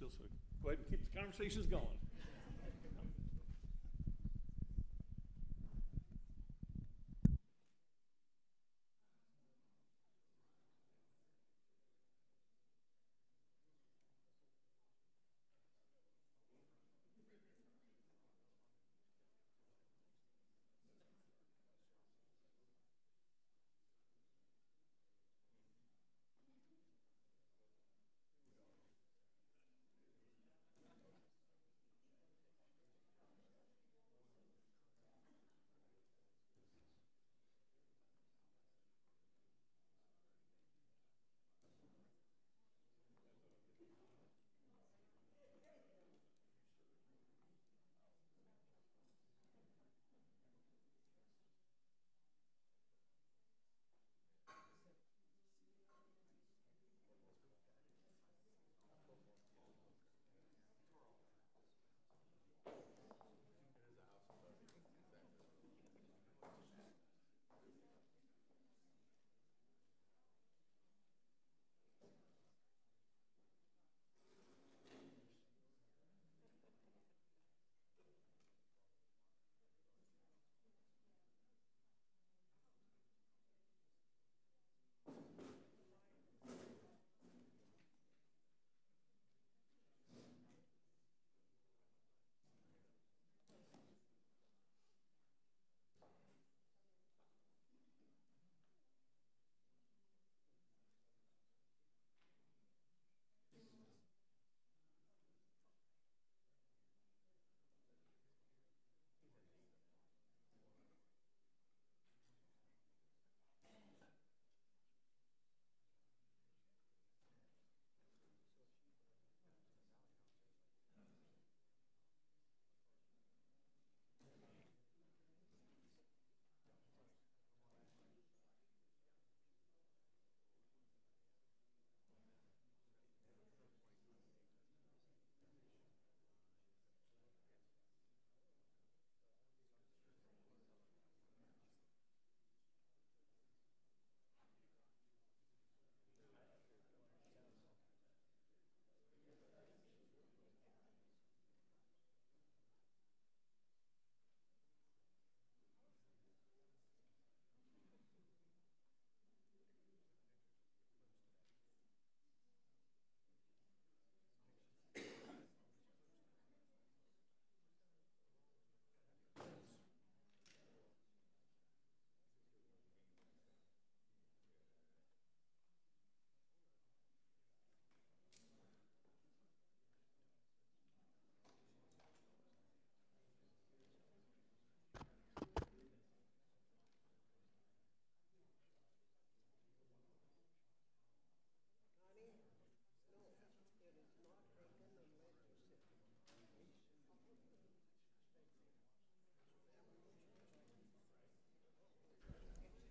still, so go ahead and keep the conversations going.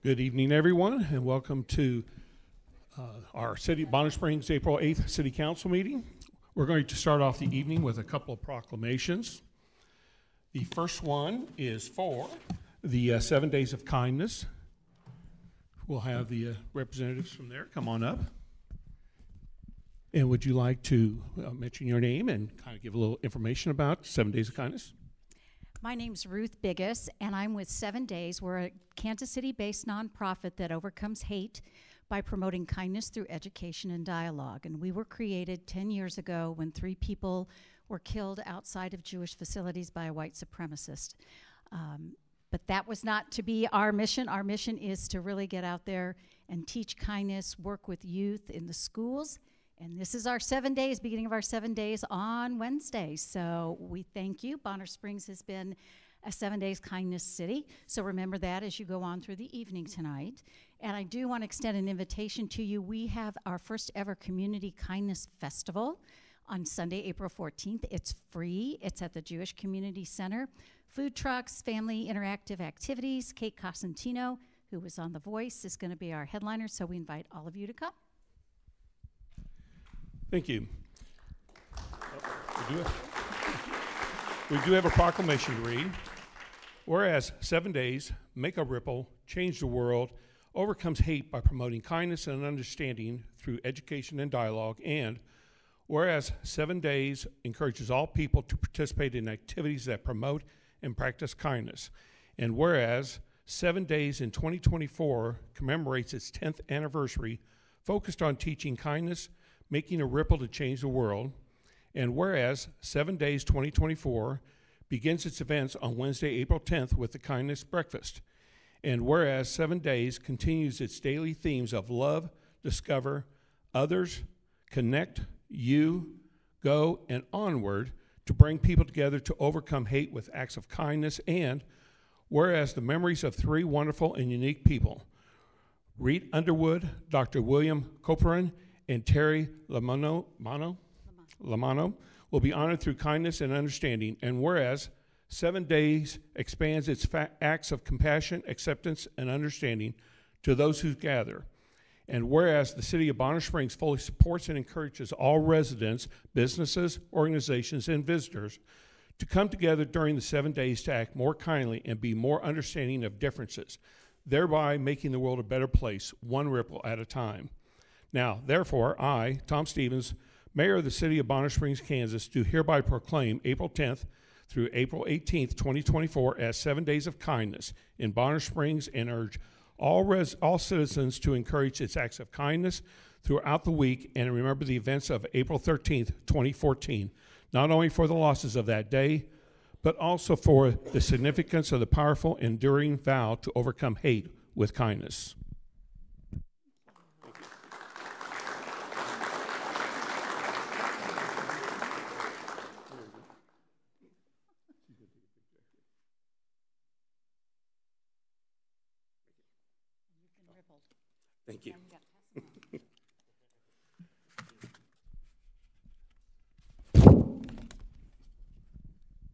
Good evening, everyone, and welcome to our Bonner Springs April 8th City Council meeting. We're going to start off the evening with a couple of proclamations. The first one is for the 7 Days of Kindness. We'll have the representatives from there come on up. And would you like to mention your name and kind of give a little information about 7 Days of Kindness? My name's Ruth Biggis, and I'm with 7 Days. We're a Kansas City-based nonprofit that overcomes hate by promoting kindness through education and dialogue. And we were created 10 years ago when 3 people were killed outside of Jewish facilities by a white supremacist. But that was not to be our mission. Our mission is to really get out there and teach kindness, work with youth in the schools. And this is our 7 days, beginning of our 7 days on Wednesday. So we thank you. Bonner Springs has been a 7 Days Kindness City. So remember that as you go on through the evening tonight. And I do want to extend an invitation to you. We have our first ever Community Kindness Festival on Sunday, April 14th. It's free. It's at the Jewish Community Center. Food trucks, family interactive activities. Kate Cosentino, who was on The Voice, is going to be our headliner. So we invite all of you to come. Thank you. We do have a proclamation to read. Whereas 7 days, make a ripple, change the world, overcomes hate by promoting kindness and understanding through education and dialogue, and whereas 7 days encourages all people to participate in activities that promote and practice kindness, and whereas 7 days in 2024 commemorates its 10th anniversary, focused on teaching kindness, making a ripple to change the world, and whereas 7 days 2024 begins its events on Wednesday, April 10th with the Kindness Breakfast, and whereas 7 days continues its daily themes of love, discover, others, connect, you, go, and onward to bring people together to overcome hate with acts of kindness, and whereas the memories of 3 wonderful and unique people, Reed Underwood, Dr. William Coperan, and Terry Lamano, will be honored through kindness and understanding, and whereas 7 days expands its acts of compassion, acceptance, and understanding to those who gather, and whereas the City of Bonner Springs fully supports and encourages all residents, businesses, organizations, and visitors to come together during the 7 days to act more kindly and be more understanding of differences, thereby making the world a better place, one ripple at a time. Now, therefore, I, Tom Stevens, Mayor of the City of Bonner Springs, Kansas, do hereby proclaim April 10th through April 18th, 2024 as 7 days of kindness in Bonner Springs, and urge all citizens to encourage its acts of kindness throughout the week and remember the events of April 13th, 2014, not only for the losses of that day, but also for the significance of the powerful, enduring vow to overcome hate with kindness. Thank you.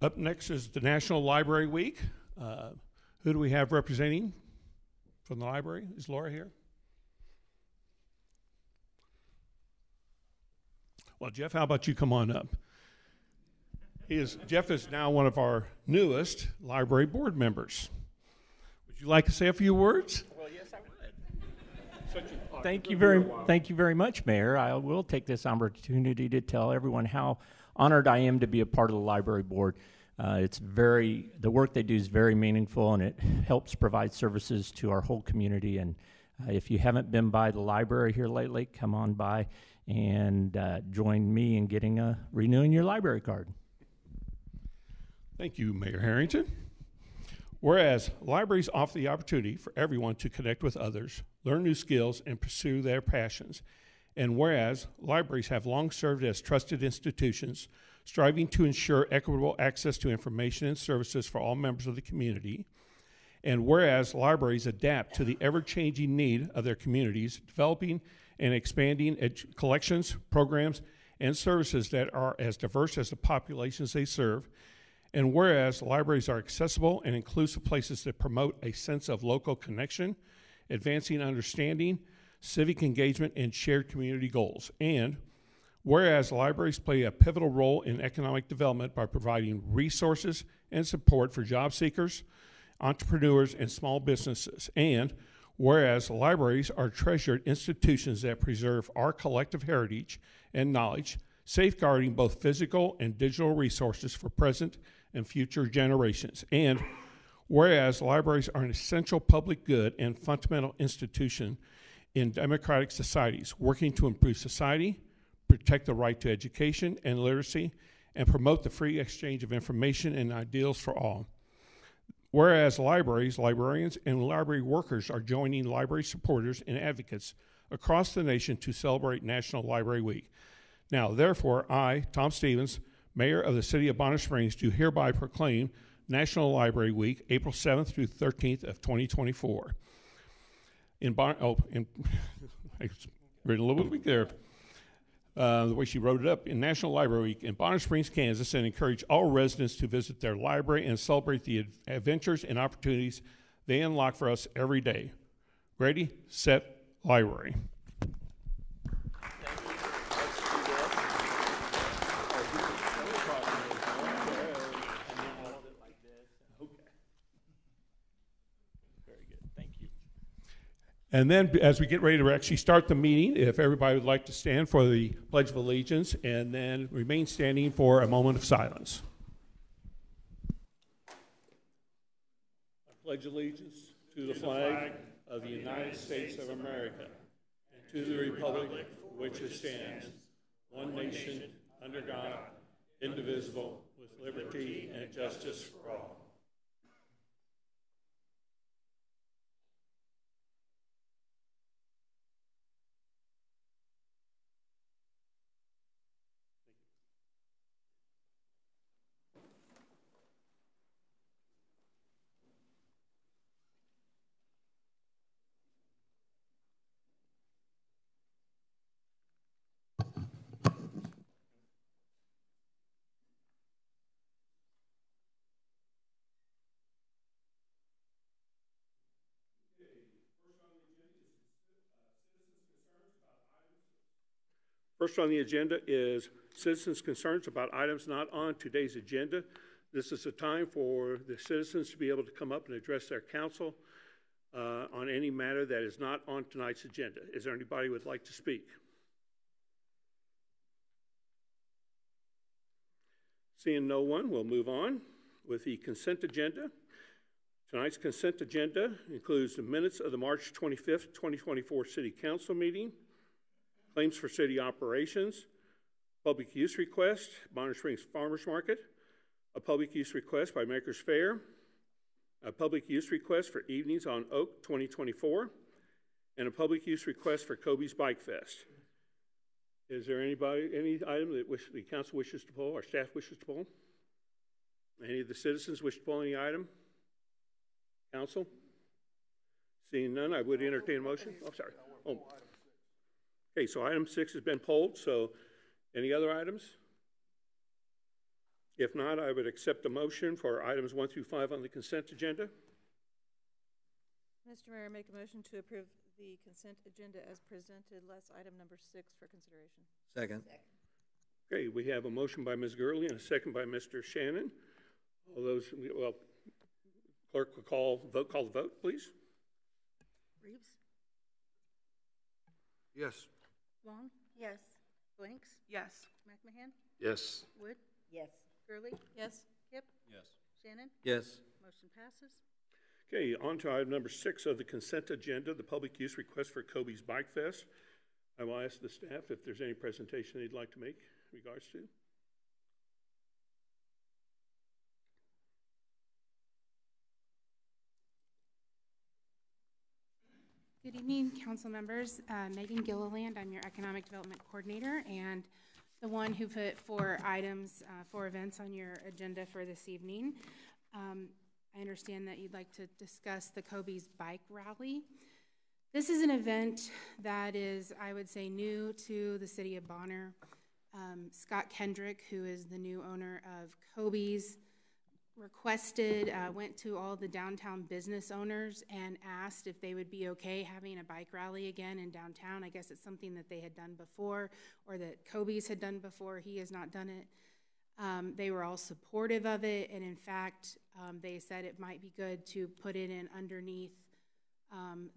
Up next is the National Library Week. Who do we have representing from the library? Is Laura here? Well, Jeff, how about you come on up? Jeff is now one of our newest library board members. Would you like to say a few words? Well, yes, I would. Thank you very much, Mayor. I will take this opportunity to tell everyone how honored I am to be a part of the library board. The work they do is very meaningful, and it helps provide services to our whole community. And if you haven't been by the library here lately, come on by and join me in renewing your library card. Thank you, Mayor Harrington. Whereas libraries offer the opportunity for everyone to connect with others, learn new skills, and pursue their passions. And whereas libraries have long served as trusted institutions, striving to ensure equitable access to information and services for all members of the community. And whereas libraries adapt to the ever-changing need of their communities, developing and expanding collections, programs, and services that are as diverse as the populations they serve. And whereas libraries are accessible and inclusive places that promote a sense of local connection, advancing understanding, civic engagement, and shared community goals. And whereas libraries play a pivotal role in economic development by providing resources and support for job seekers, entrepreneurs, and small businesses. And whereas libraries are treasured institutions that preserve our collective heritage and knowledge, safeguarding both physical and digital resources for present and future generations. And whereas libraries are an essential public good and fundamental institution in democratic societies, working to improve society, protect the right to education and literacy, and promote the free exchange of information and ideals for all. Whereas libraries, librarians, and library workers are joining library supporters and advocates across the nation to celebrate National Library Week. Now, therefore, I, Tom Stevens, Mayor of the City of Bonner Springs, do hereby proclaim National Library Week, April 7th through 13th of 2024. I read a little bit weak there. The way she wrote it up, in National Library Week in Bonner Springs, Kansas, and encourage all residents to visit their library and celebrate the adventures and opportunities they unlock for us every day. Ready, set, library. And then as we get ready to actually start the meeting, if everybody would like to stand for the Pledge of Allegiance and then remain standing for a moment of silence. I pledge allegiance to the flag of the United States of America and to the republic for which it stands, one nation, under God, indivisible, with liberty and justice for all. First on the agenda is citizens' concerns about items not on today's agenda. This is a time for the citizens to be able to come up and address their council on any matter that is not on tonight's agenda. Is there anybody who would like to speak? Seeing no one, we'll move on with the consent agenda. Tonight's consent agenda includes the minutes of the March 25th, 2024 City Council meeting, claims for city operations, public use request, Bonner Springs Farmers Market, a public use request by Makers Fair, a public use request for Evenings on Oak 2024, and a public use request for Kobe's Bike Fest. Is there any item that the council wishes to pull or staff wishes to pull? Any of the citizens wish to pull any item? Council? Seeing none, I would entertain a motion. Oh, sorry. Oh. Okay, so item 6 has been pulled, so any other items? If not, I would accept a motion for items 1 through 5 on the consent agenda. Mr. Mayor, make a motion to approve the consent agenda as presented, less item number 6 for consideration. Second. Okay, we have a motion by Ms. Gurley and a second by Mr. Shannon. All those, well, clerk will call the vote, please. Reeves? Yes. Long? Yes. Blanks? Yes. McMahon? Yes. Wood? Yes. Gurley? Yes. Kip? Yes. Shannon? Yes. Motion passes. Okay, on to item number 6 of the consent agenda, the public use request for Kobe's Bike Fest. I will ask the staff if there's any presentation they'd like to make in regards to. Good evening, council members. Megan Gilliland, I'm your Economic Development Coordinator and the one who put 4 items, 4 events on your agenda for this evening. I understand that you'd like to discuss the Kobe's Bike Rally. This is an event that is, I would say, new to the city of Bonner. Scott Kendrick, who is the new owner of Kobe's, went to all the downtown business owners and asked if they would be okay having a bike rally again in downtown. I guess it's something that they had done before or that Kobe's had done before. He has not done it. They were all supportive of it, and in fact, they said it might be good to put it in underneath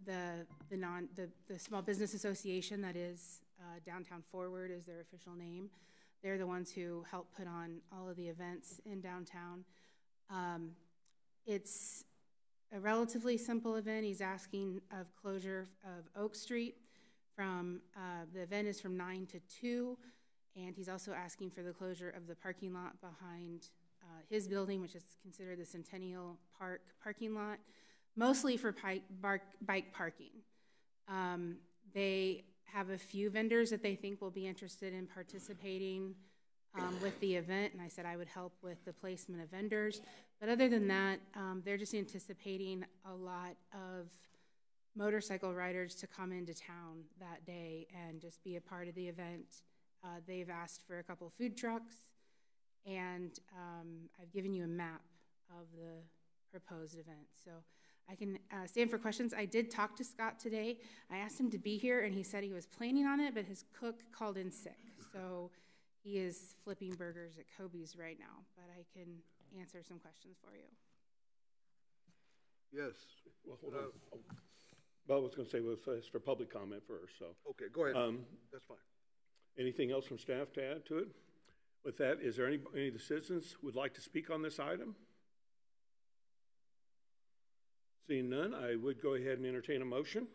the Small Business Association, that is Downtown Forward is their official name. They're the ones who help put on all of the events in downtown. It's a relatively simple event. He's asking of closure of Oak Street from, the event is from 9 to 2, and he's also asking for the closure of the parking lot behind his building, which is considered the Centennial Park parking lot, mostly for bike parking. They have a few vendors that they think will be interested in participating with the event, and I said I would help with the placement of vendors. But other than that, they're just anticipating a lot of motorcycle riders to come into town that day and just be a part of the event. They've asked for a couple of food trucks, and I've given you a map of the proposed event. So I can stand for questions. I did talk to Scott today. I asked him to be here, and he said he was planning on it, but his cook called in sick. So he is flipping burgers at Kobe's right now, but I can answer some questions for you. Yes. Well, hold on. Well, I was going to say, it's for public comment first, so. Okay, go ahead. That's fine. Anything else from staff to add to it? With that, is there any of the citizens would like to speak on this item? Seeing none, I would go ahead and entertain a motion.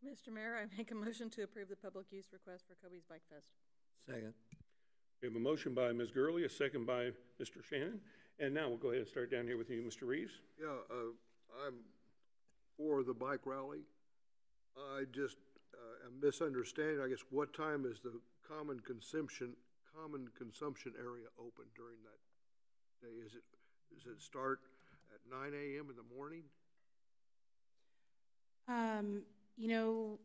Mr. Mayor, I make a motion to approve the public use request for Kobe's Bike Fest. Second. We have a motion by Ms. Gurley, a second by Mr. Shannon. And now we'll go ahead and start down here with you, Mr. Reeves. Yeah, I'm for the bike rally. I just am misunderstanding, I guess, what time is the common consumption area open during that day? Does it start at 9 a.m. in the morning? You know,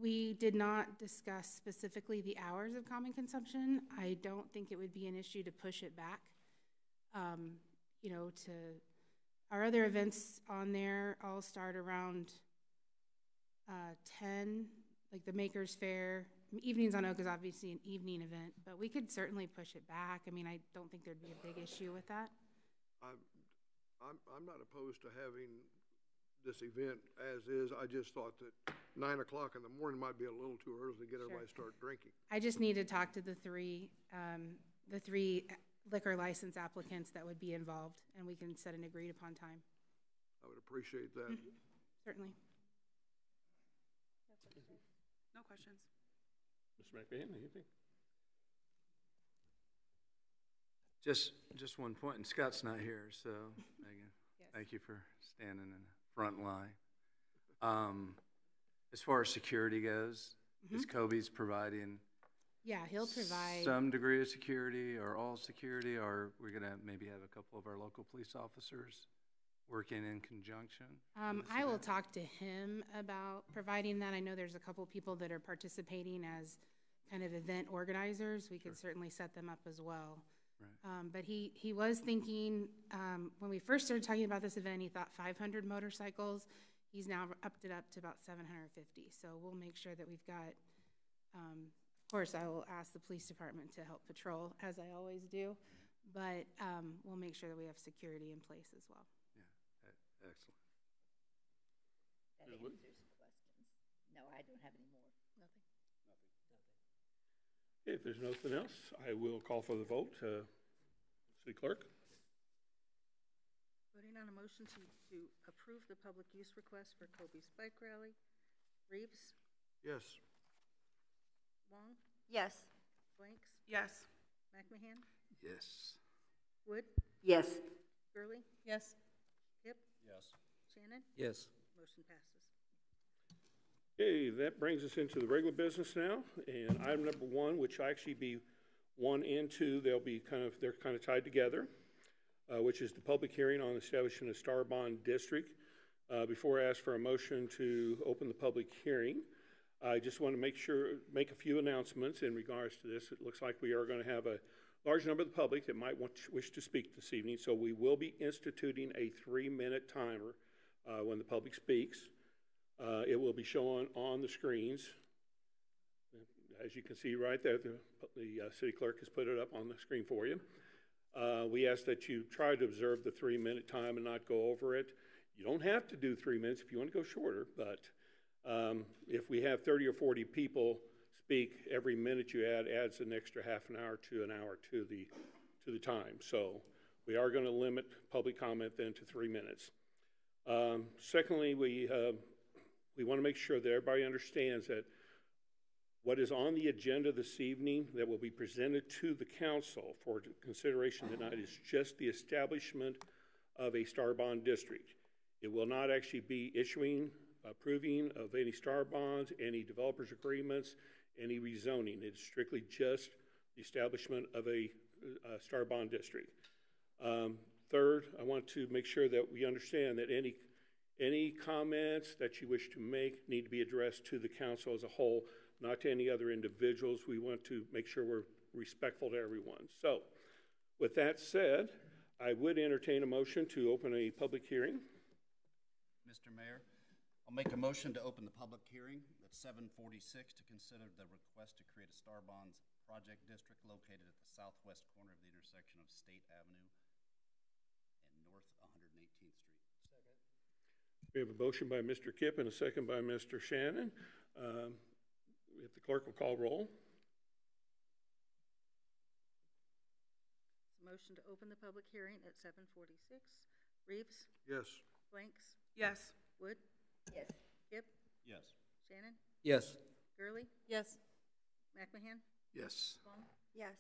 we did not discuss specifically the hours of common consumption. I don't think it would be an issue to push it back. You know, to our other events on there all start around 10, like the Makers Fair. Evenings on Oak is obviously an evening event, but we could certainly push it back. I mean, I don't think there'd be a big issue with that. I'm not opposed to having this event as is. I just thought that 9 o'clock in the morning might be a little too early to get everybody to start drinking. I just need to talk to the three liquor license applicants that would be involved, and we can set an agreed upon time. I would appreciate that. Mm-hmm. Certainly. No questions. Mr. McMahon, anything? Just one point, and Scott's not here, so Megan, Yes. thank you for standing in the front line. As far as security goes, is Kobe's providing Yeah, he'll provide. some degree of security or all security, or we're gonna maybe have a couple of our local police officers working in conjunction? with this I will event? talk to him about providing that. I know there's a couple people that are participating as kind of event organizers. We could certainly set them up as well. Right. But he was thinking, when we first started talking about this event, he thought 500 motorcycles. He's now upped it up to about 750. So we'll make sure that we've got, of course, I will ask the police department to help patrol, as I always do. But we'll make sure that we have security in place as well. Yeah, excellent. That answers questions. No, I don't have any more. Nothing. If there's nothing else, I will call for the vote. City Clerk? Voting on a motion to approve the public use request for Kobe's Bike Rally. Reeves? Yes. Wong? Yes. Blanks? Yes. McMahon? Yes. Wood? Yes. Gurley? Yes. Kip? Yes. Shannon? Yes. Motion passes. Okay, that brings us into the regular business now, and item number 1, which will actually be 1 and 2, they're kind of tied together, which is the public hearing on establishing a Star Bond district. Before I ask for a motion to open the public hearing, I just want to make a few announcements in regards to this. It looks like we are going to have a large number of the public that might wish to speak this evening, so we will be instituting a 3-minute timer when the public speaks. It will be shown on the screens. As you can see right there, the city clerk has put it up on the screen for you. We ask that you try to observe the 3-minute time and not go over it. You don't have to do 3 minutes if you want to go shorter, but if we have 30 or 40 people speak, every minute you add adds an extra half an hour to an hour to the time. So we are going to limit public comment then to 3 minutes. Secondly, we want to make sure that everybody understands that what is on the agenda this evening that will be presented to the council for consideration tonight is just the establishment of a Star Bond district. It will not actually be approving of any Star Bonds, any developers agreements, any rezoning. It's strictly just the establishment of a Star Bond district. Third, I want to make sure that we understand that any comments that you wish to make need to be addressed to the council as a whole, not to any other individuals. We want to make sure we're respectful to everyone. So, with that said, I would entertain a motion to open a public hearing. Mr. Mayor, I'll make a motion to open the public hearing at 7:46 to consider the request to create a Star Bonds project district located at the southwest corner of the intersection of State Avenue and North 118th Street. Second. We have a motion by Mr. Kipp and a second by Mr. Shannon. If the clerk will call roll. Motion to open the public hearing at 7:46. Reeves? Yes. Blanks? Yes. Wood? Yes. Kipp? Yes. Shannon? Yes. Gurley? Yes. McMahon? Yes. Vaughn? Yes.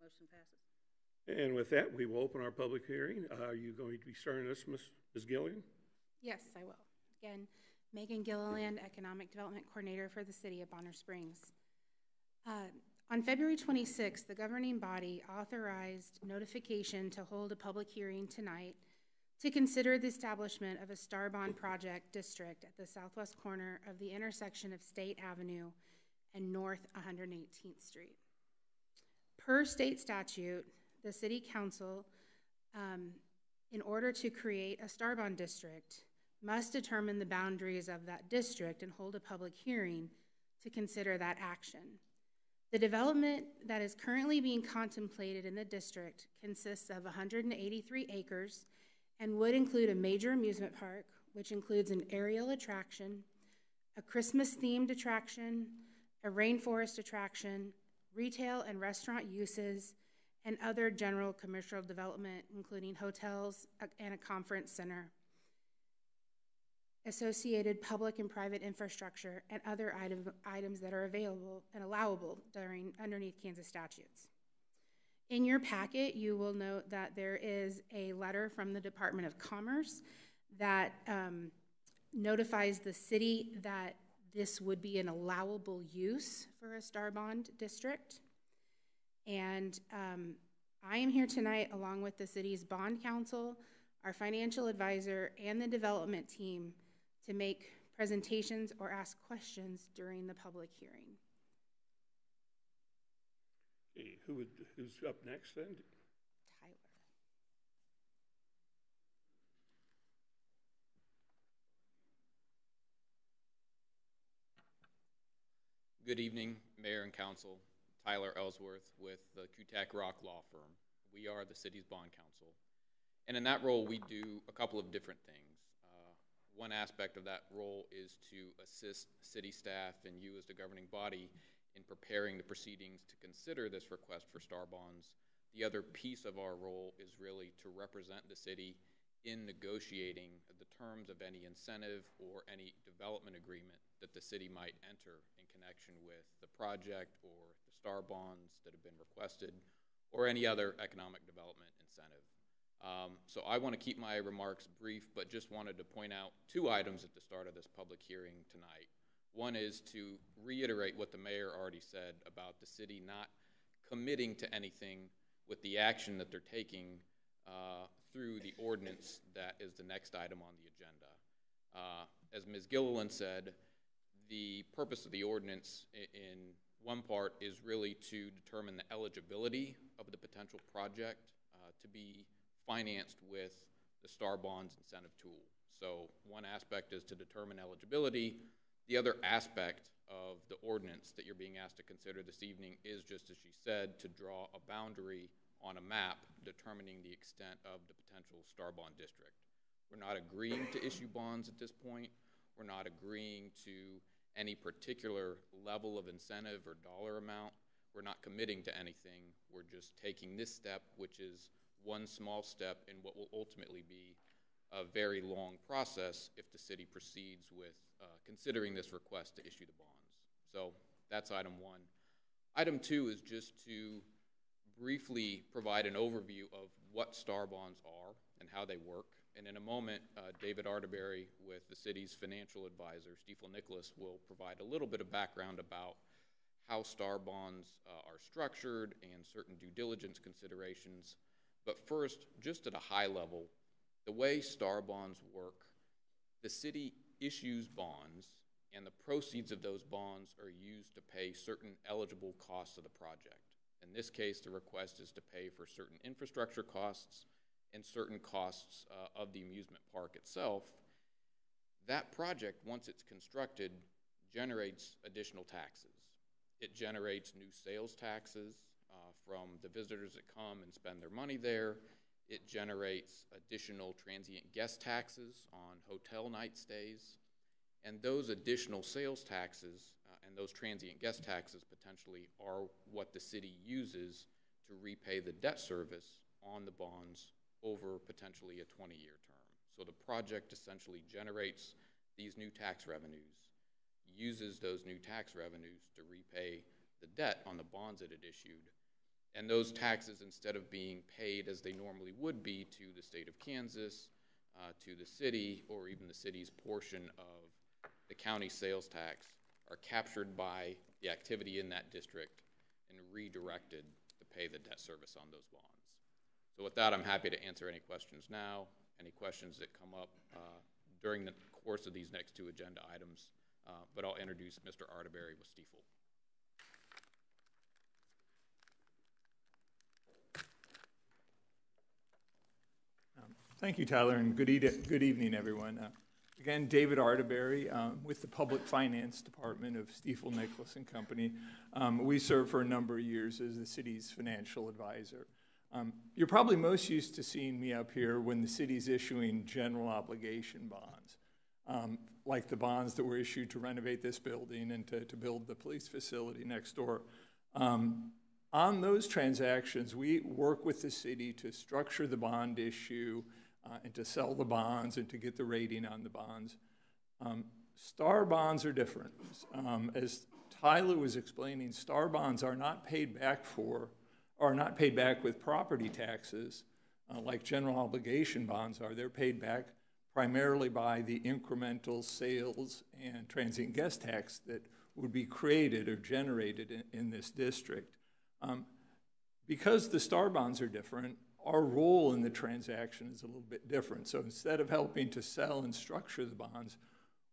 Motion passes. And with that, we will open our public hearing. Are you going to be starting this, Ms. Gillian? Yes, I will. Again, Megan Gilliland, Economic Development Coordinator for the City of Bonner Springs. On February 26th, the governing body authorized notification to hold a public hearing tonight to consider the establishment of a Star Bond Project District at the southwest corner of the intersection of State Avenue and North 118th Street. Per state statute, the City Council, in order to create a Star Bond District, must determine the boundaries of that district and hold a public hearing to consider that action. The development that is currently being contemplated in the district consists of 183 acres and would include a major amusement park, which includes an aerial attraction, a Christmas-themed attraction, a rainforest attraction, retail and restaurant uses, and other general commercial development, including hotels and a conference center, associated public and private infrastructure, and other items that are available and allowable underneath Kansas statutes. In your packet, you will note that there is a letter from the Department of Commerce that notifies the city that this would be an allowable use for a Star Bond District. And I am here tonight along with the city's bond counsel, our financial advisor, and the development team to make presentations or ask questions during the public hearing. Okay, who's up next then? Tyler. Good evening, Mayor and Council. Tyler Ellsworth with the Kutak Rock Law Firm. We are the city's bond counsel. And in that role, we do a couple of different things. One aspect of that role is to assist city staff and you as the governing body in preparing the proceedings to consider this request for Star Bonds. The other piece of our role is really to represent the city in negotiating the terms of any incentive or any development agreement that the city might enter in connection with the project or the Star Bonds that have been requested or any other economic development incentive. So I want to keep my remarks brief, but just wanted to point out two items at the start of this public hearing tonight. One is to reiterate what the mayor already said about the city not committing to anything with the action that they're taking through the ordinance that is the next item on the agenda. As Ms. Gilliland said, the purpose of the ordinance in one part is really to determine the eligibility of the potential project to be financed with the Star Bonds incentive tool. So one aspect is to determine eligibility. The other aspect of the ordinance that you're being asked to consider this evening is, just as she said, to draw a boundary on a map determining the extent of the potential Star Bond District. We're not agreeing to issue bonds at this point. We're not agreeing to any particular level of incentive or dollar amount. We're not committing to anything. We're just taking this step, which is one small step in what will ultimately be a very long process if the city proceeds with considering this request to issue the bonds. So that's item one. Item two is just to briefly provide an overview of what Star Bonds are and how they work. And in a moment, David Arterberry with the city's financial advisor, Stiefel Nicholas, will provide a little bit of background about how Star Bonds are structured and certain due diligence considerations. But first, just at a high level, the way Star Bonds work, the city issues bonds, and the proceeds of those bonds are used to pay certain eligible costs of the project. In this case, the request is to pay for certain infrastructure costs and certain costs of the amusement park itself. That project, once it's constructed, generates additional taxes. It generates new sales taxes from the visitors that come and spend their money there. It generates additional transient guest taxes on hotel night stays. And those additional sales taxes and those transient guest taxes potentially are what the city uses to repay the debt service on the bonds over potentially a 20-year term. So the project essentially generates these new tax revenues, uses those new tax revenues to repay the debt on the bonds that it issued. And those taxes, instead of being paid as they normally would be to the state of Kansas, to the city, or even the city's portion of the county sales tax, are captured by the activity in that district and redirected to pay the debt service on those bonds. So with that, I'm happy to answer any questions now, any questions that come up during the course of these next two agenda items, but I'll introduce Mr. Arterberry with Stiefel. Thank you, Tyler, and good evening, everyone. Again, David Arterberry with the Public Finance Department of Stiefel Nicholas and Company. We served for a number of years as the city's financial advisor. You're probably most used to seeing me up here when the city's issuing general obligation bonds, like the bonds that were issued to renovate this building and to build the police facility next door. On those transactions, we work with the city to structure the bond issue and to sell the bonds and to get the rating on the bonds. Star bonds are different. As Tyler was explaining, star bonds are not paid back with property taxes like general obligation bonds are. They're paid back primarily by the incremental sales and transient guest tax that would be created or generated in this district. Because the star bonds are different, our role in the transaction is a little bit different. So instead of helping to sell and structure the bonds,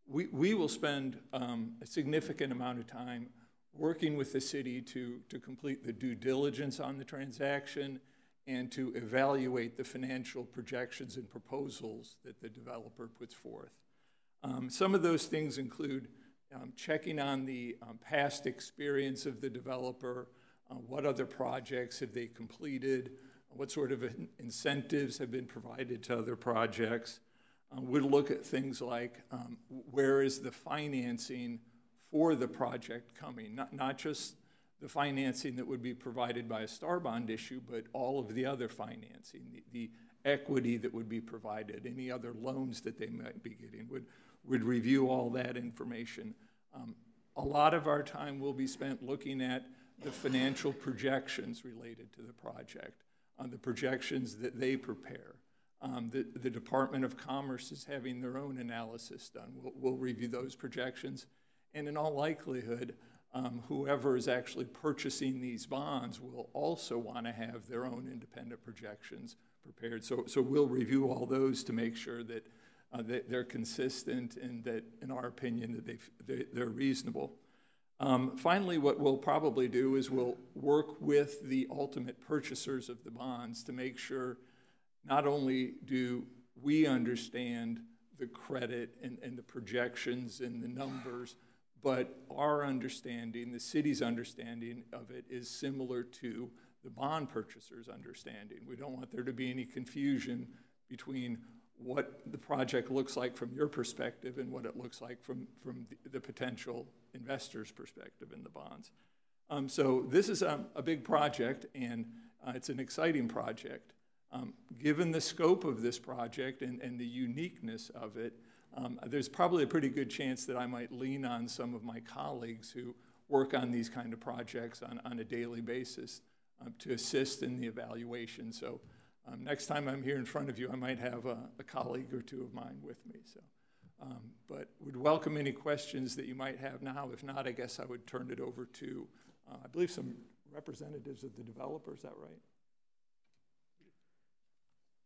we will spend a significant amount of time working with the city to complete the due diligence on the transaction and to evaluate the financial projections and proposals that the developer puts forth. Some of those things include checking on the past experience of the developer, what other projects have they completed, what sort of incentives have been provided to other projects. We'll look at things like where is the financing for the project coming, not just the financing that would be provided by a star bond issue, but all of the other financing, the equity that would be provided, any other loans that they might be getting, would review all that information. A lot of our time will be spent looking at the financial projections related to the project, the projections that they prepare. The Department of Commerce is having their own analysis done. We'll review those projections. And in all likelihood, whoever is actually purchasing these bonds will also want to have their own independent projections prepared. So we'll review all those to make sure that, that they're consistent and that, in our opinion, that they're reasonable. Finally, what we'll probably do is we'll work with the ultimate purchasers of the bonds to make sure not only do we understand the credit and the projections and the numbers, but our understanding, the city's understanding of it, is similar to the bond purchaser's understanding. We don't want there to be any confusion between what the project looks like from your perspective and what it looks like from the potential investor's perspective in the bonds. So this is a big project, and it's an exciting project. Given the scope of this project and the uniqueness of it, there's probably a pretty good chance that I might lean on some of my colleagues who work on these kind of projects on a daily basis to assist in the evaluation. So next time I'm here in front of you, I might have a colleague or two of mine with me. So, but would welcome any questions that you might have now. If not, I guess I would turn it over to, I believe, some representatives of the developer. Is that right?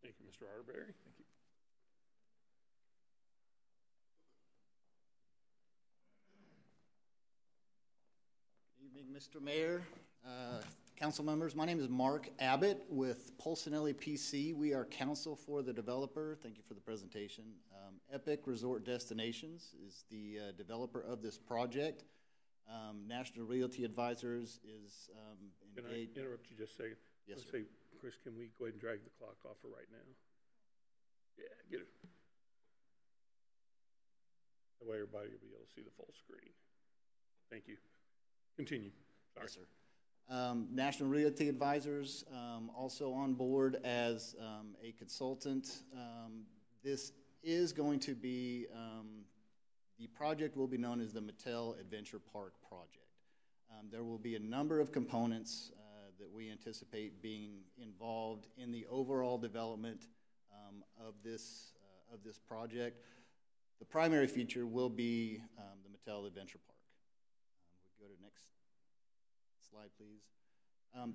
Thank you, Mr. Arterberry. Thank you. Good evening, Mr. Mayor, council members. My name is Mark Abbott with Polsinelli PC. We are counsel for the developer. Thank you for the presentation. Epic Resort Destinations is the developer of this project. National Realty Advisors is Can I engaged. interrupt you just a second? Yes, Let's sir. say, Chris, can we go ahead and drag the clock off for right now? Yeah, get it. That way everybody will be able to see the full screen. Thank you. Continue. Sorry. Yes, sir. National Realty Advisors, also on board as a consultant. This is going to be, the project will be known as the Mattel Adventure Park Project. There will be a number of components that we anticipate being involved in the overall development of this project. The primary feature will be the Mattel Adventure Park. We go to next slide, please.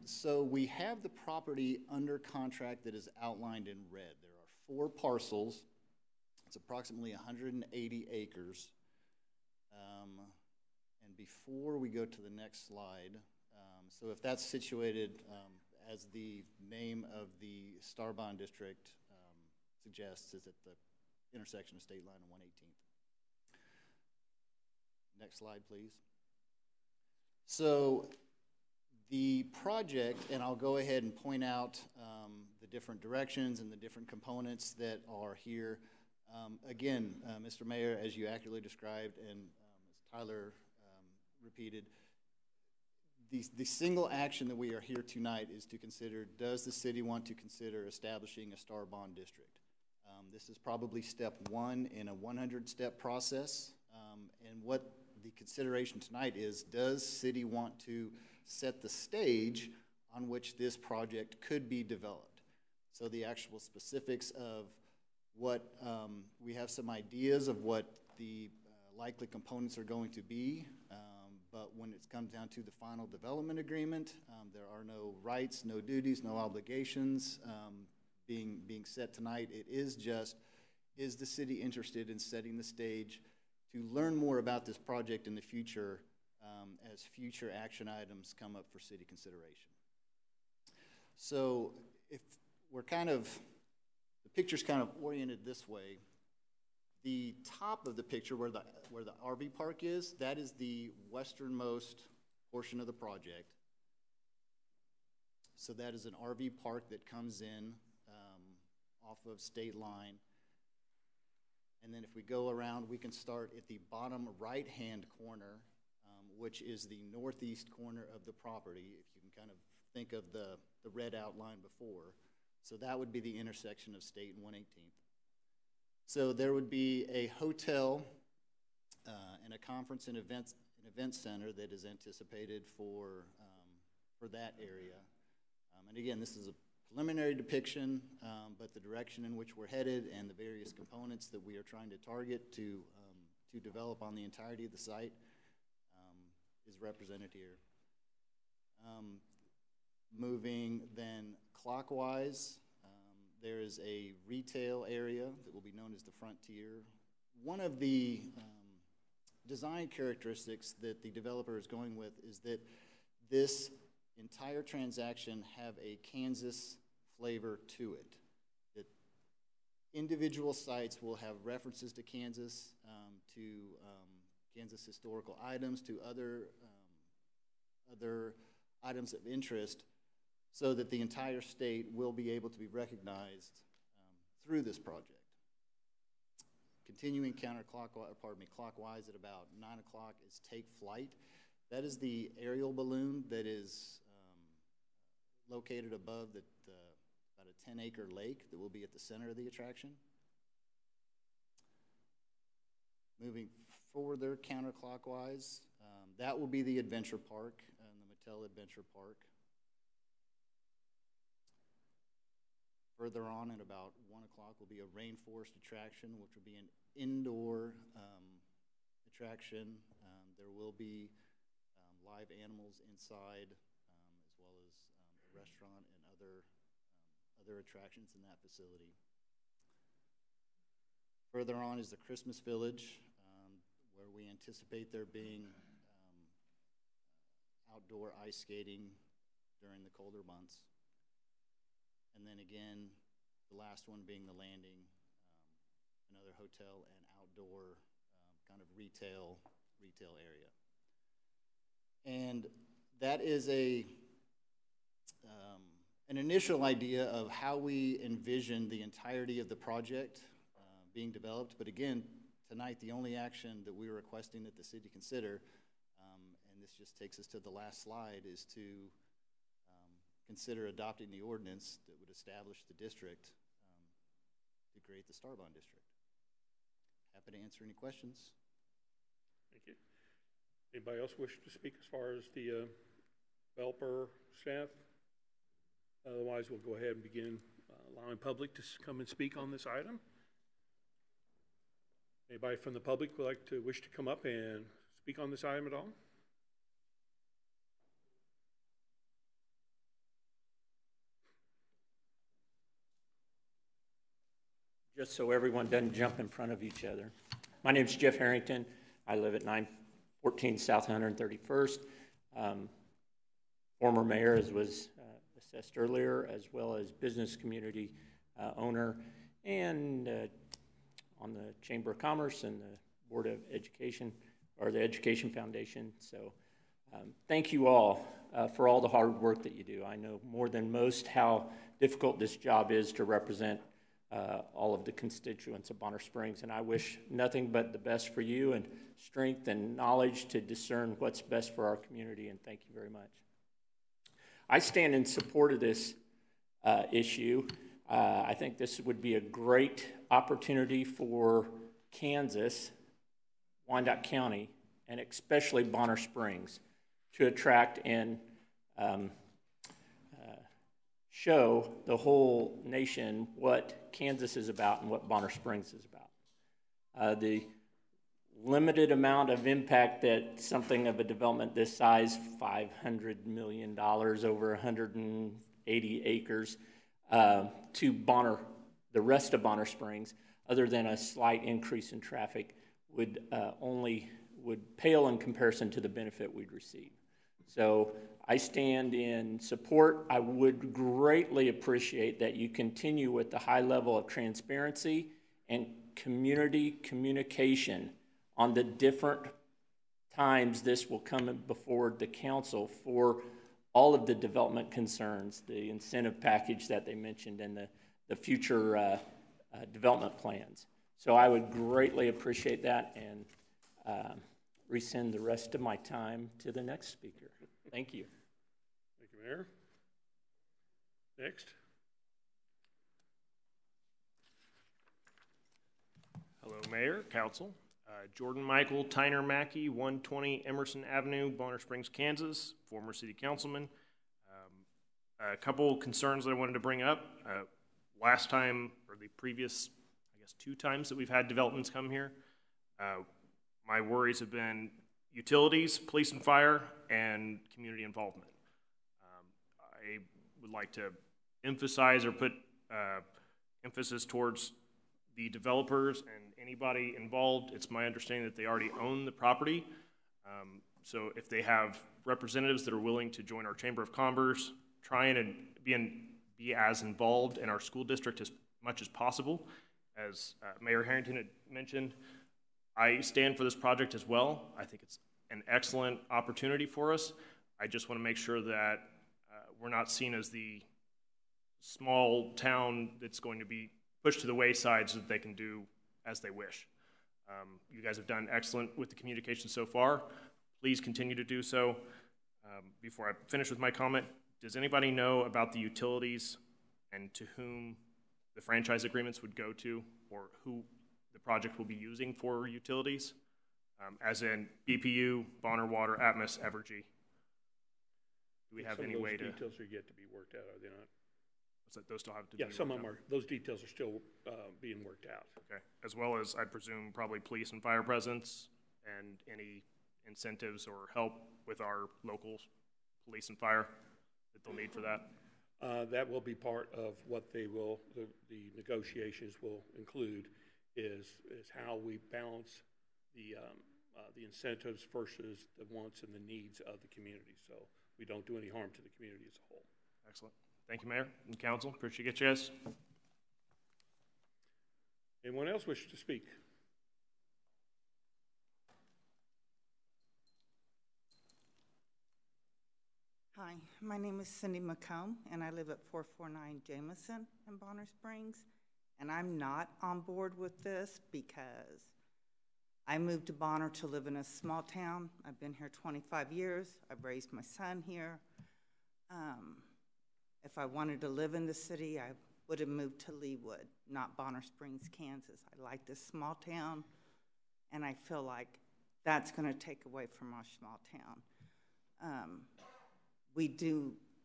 So we have the property under contract that is outlined in red. There are 4 parcels. It's approximately 180 acres. And before we go to the next slide, so if that's situated as the name of the Starbond District suggests, is at the intersection of State Line and 118th. Next slide, please. So the project, and I'll go ahead and point out the different directions and the different components that are here. Again, Mr. Mayor, as you accurately described and as Tyler repeated, the single action that we are here tonight is to consider, does the city want to consider establishing a Starbond District? This is probably step 1 in a 100-step process. And what the consideration tonight is, does city want to set the stage on which this project could be developed? So the actual specifics of what, we have some ideas of what the likely components are going to be, but when it comes down to the final development agreement, there are no rights, no duties, no obligations being set tonight. It is just, is the city interested in setting the stage to learn more about this project in the future as future action items come up for city consideration? So if we're the picture's kind of oriented this way. The top of the picture where the RV park is, that is the westernmost portion of the project. So that is an RV park that comes in off of State Line. And then if we go around, we can start at the bottom right-hand corner, which is the northeast corner of the property, if you can kind of think of the red outline before. So that would be the intersection of State and 118th. So there would be a hotel and a conference and event center that is anticipated for that area. And again, this is a preliminary depiction, but the direction in which we're headed and the various components that we are trying to target to develop on the entirety of the site is represented here. Moving then clockwise, there is a retail area that will be known as the Frontier. One of the design characteristics that the developer is going with is that this entire transaction have a Kansas flavor to it. That individual sites will have references to Kansas, to Kansas historical items, to other items of interest, so that the entire state will be able to be recognized through this project. Continuing clockwise at about 9 o'clock is Take Flight. That is the aerial balloon that is located above about a 10-acre lake that will be at the center of the attraction. Moving further counterclockwise, that will be the Adventure Park, the Mattel Adventure Park. Further on at about 1 o'clock will be a rainforest attraction, which will be an indoor attraction. There will be live animals inside, as well as a restaurant and other attractions in that facility. Further on is the Christmas Village, where we anticipate there being outdoor ice skating during the colder months. And then again, the last one being the Landing, another hotel and outdoor kind of retail area. And that is an initial idea of how we envision the entirety of the project being developed. But again, tonight, the only action that we're requesting that the city consider, and this just takes us to the last slide, is to consider adopting the ordinance that would establish the district to create the Starbond District. Happy to answer any questions. Thank you. Anybody else wish to speak as far as the developer staff? Otherwise, we'll go ahead and begin allowing public to come and speak on this item. Anybody from the public would like to wish to come up and speak on this item at all? Just so everyone doesn't jump in front of each other. My name is Jeff Harrington. I live at 914 South 131st. Former mayor, as was assessed earlier, as well as business community owner, and on the Chamber of Commerce and the Board of Education, or the Education Foundation. So thank you all for all the hard work that you do. I know more than most how difficult this job is to represent all of the constituents of Bonner Springs, and I wish nothing but the best for you and strength and knowledge to discern what's best for our community, and thank you very much. I stand in support of this issue. I think this would be a great opportunity for Kansas, Wyandotte County, and especially Bonner Springs to attract and show the whole nation what Kansas is about and what Bonner Springs is about. The limited amount of impact that something of a development this size, $500 million over 180 acres, to Bonner, the rest of Bonner Springs, other than a slight increase in traffic, would pale in comparison to the benefit we'd receive. So I stand in support. I would greatly appreciate that you continue with the high level of transparency and community communication on the different times this will come before the council for all of the development concerns, the incentive package that they mentioned, and the future development plans. So I would greatly appreciate that, and rescind the rest of my time to the next speaker. Thank you. Thank you, Mayor. Next. Hello, Mayor, Council. Jordan Michael Tyner Mackey, 120 Emerson Avenue, Bonner Springs, Kansas, former city councilman. A couple concerns that I wanted to bring up. Last time, or the previous, I guess, 2 times that we've had developments come here, my worries have been utilities, police and fire, and community involvement. I would like to emphasize or put emphasis towards the developers and anybody involved. It's my understanding that they already own the property. So if they have representatives that are willing to join our Chamber of Commerce, try and be as involved in our school district as much as possible. As Mayor Harrington had mentioned, I stand for this project as well. I think it's an excellent opportunity for us. I just want to make sure that we're not seen as the small town that's going to be pushed to the wayside so that they can do as they wish. You guys have done excellent with the communication so far. Please continue to do so. Before I finish with my comment, does anybody know about the utilities and to whom the franchise agreements would go to, or who the project will be using for utilities? As in BPU, Bonner Water, Atmos, Evergy. Do we have any way to? Some of those details are yet to be worked out, are they not? Those still have to be worked out? Yeah, some of them are. Those details are still being worked out. Okay. As well as, I presume, probably police and fire presence and any incentives or help with our local police and fire that they'll need for that? That will be part of what they will, the negotiations will include is how we balance the incentives versus the wants and the needs of the community. So we don't do any harm to the community as a whole. Excellent. Thank you, Mayor and Council. Appreciate you guys. Anyone else wish to speak? Hi, my name is Cindy McComb, and I live at 449 Jameson in Bonner Springs. And I'm not on board with this because I moved to Bonner to live in a small town. I've been here 25 years. I've raised my son here. If I wanted to live in the city, I would have moved to Leawood, not Bonner Springs, Kansas. I like this small town, and I feel like that's going to take away from our small town.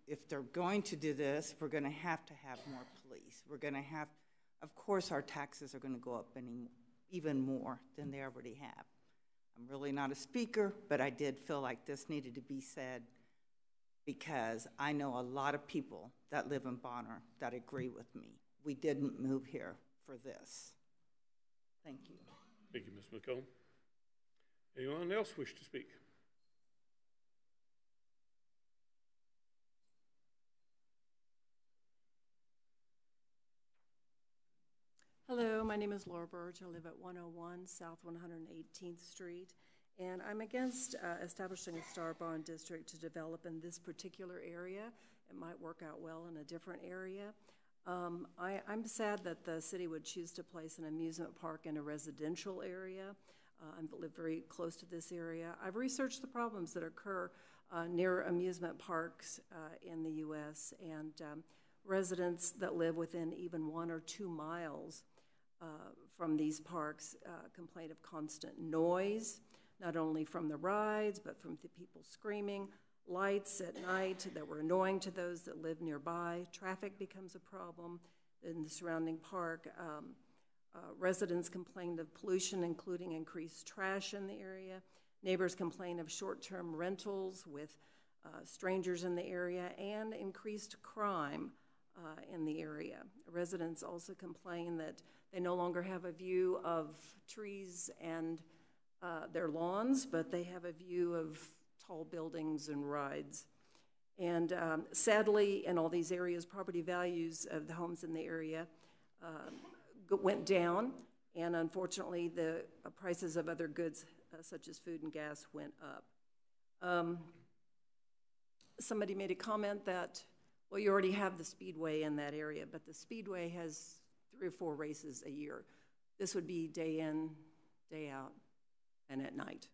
If they're going to do this, we're going to have more police. We're going to have, of course, our taxes are going to go up even more than they already have. I'm really not a speaker, but I did feel like this needed to be said because I know a lot of people that live in Bonner that agree with me. We didn't move here for this. Thank you. Thank you, Ms. McComb. Anyone else wish to speak? Hello, my name is Laura Burge. I live at 101 South 118th Street, and I'm against establishing a star bond district to develop in this particular area. It might work out well in a different area. I'm sad that the city would choose to place an amusement park in a residential area. I live very close to this area. I've researched the problems that occur near amusement parks in the U.S., and residents that live within even 1 or 2 miles from these parks complain of constant noise, not only from the rides, but from the people screaming, lights at night that were annoying to those that live nearby. Traffic becomes a problem in the surrounding park. Residents complained of pollution, including increased trash in the area. Neighbors complain of short-term rentals with strangers in the area and increased crime in the area. Residents also complain that they no longer have a view of trees and their lawns, but they have a view of tall buildings and rides. And sadly, in all these areas, property values of the homes in the area went down, and unfortunately, the prices of other goods, such as food and gas, went up. Somebody made a comment that, well, you already have the Speedway in that area, but the Speedway has 3 or 4 races a year. This would be day in, day out, and at night.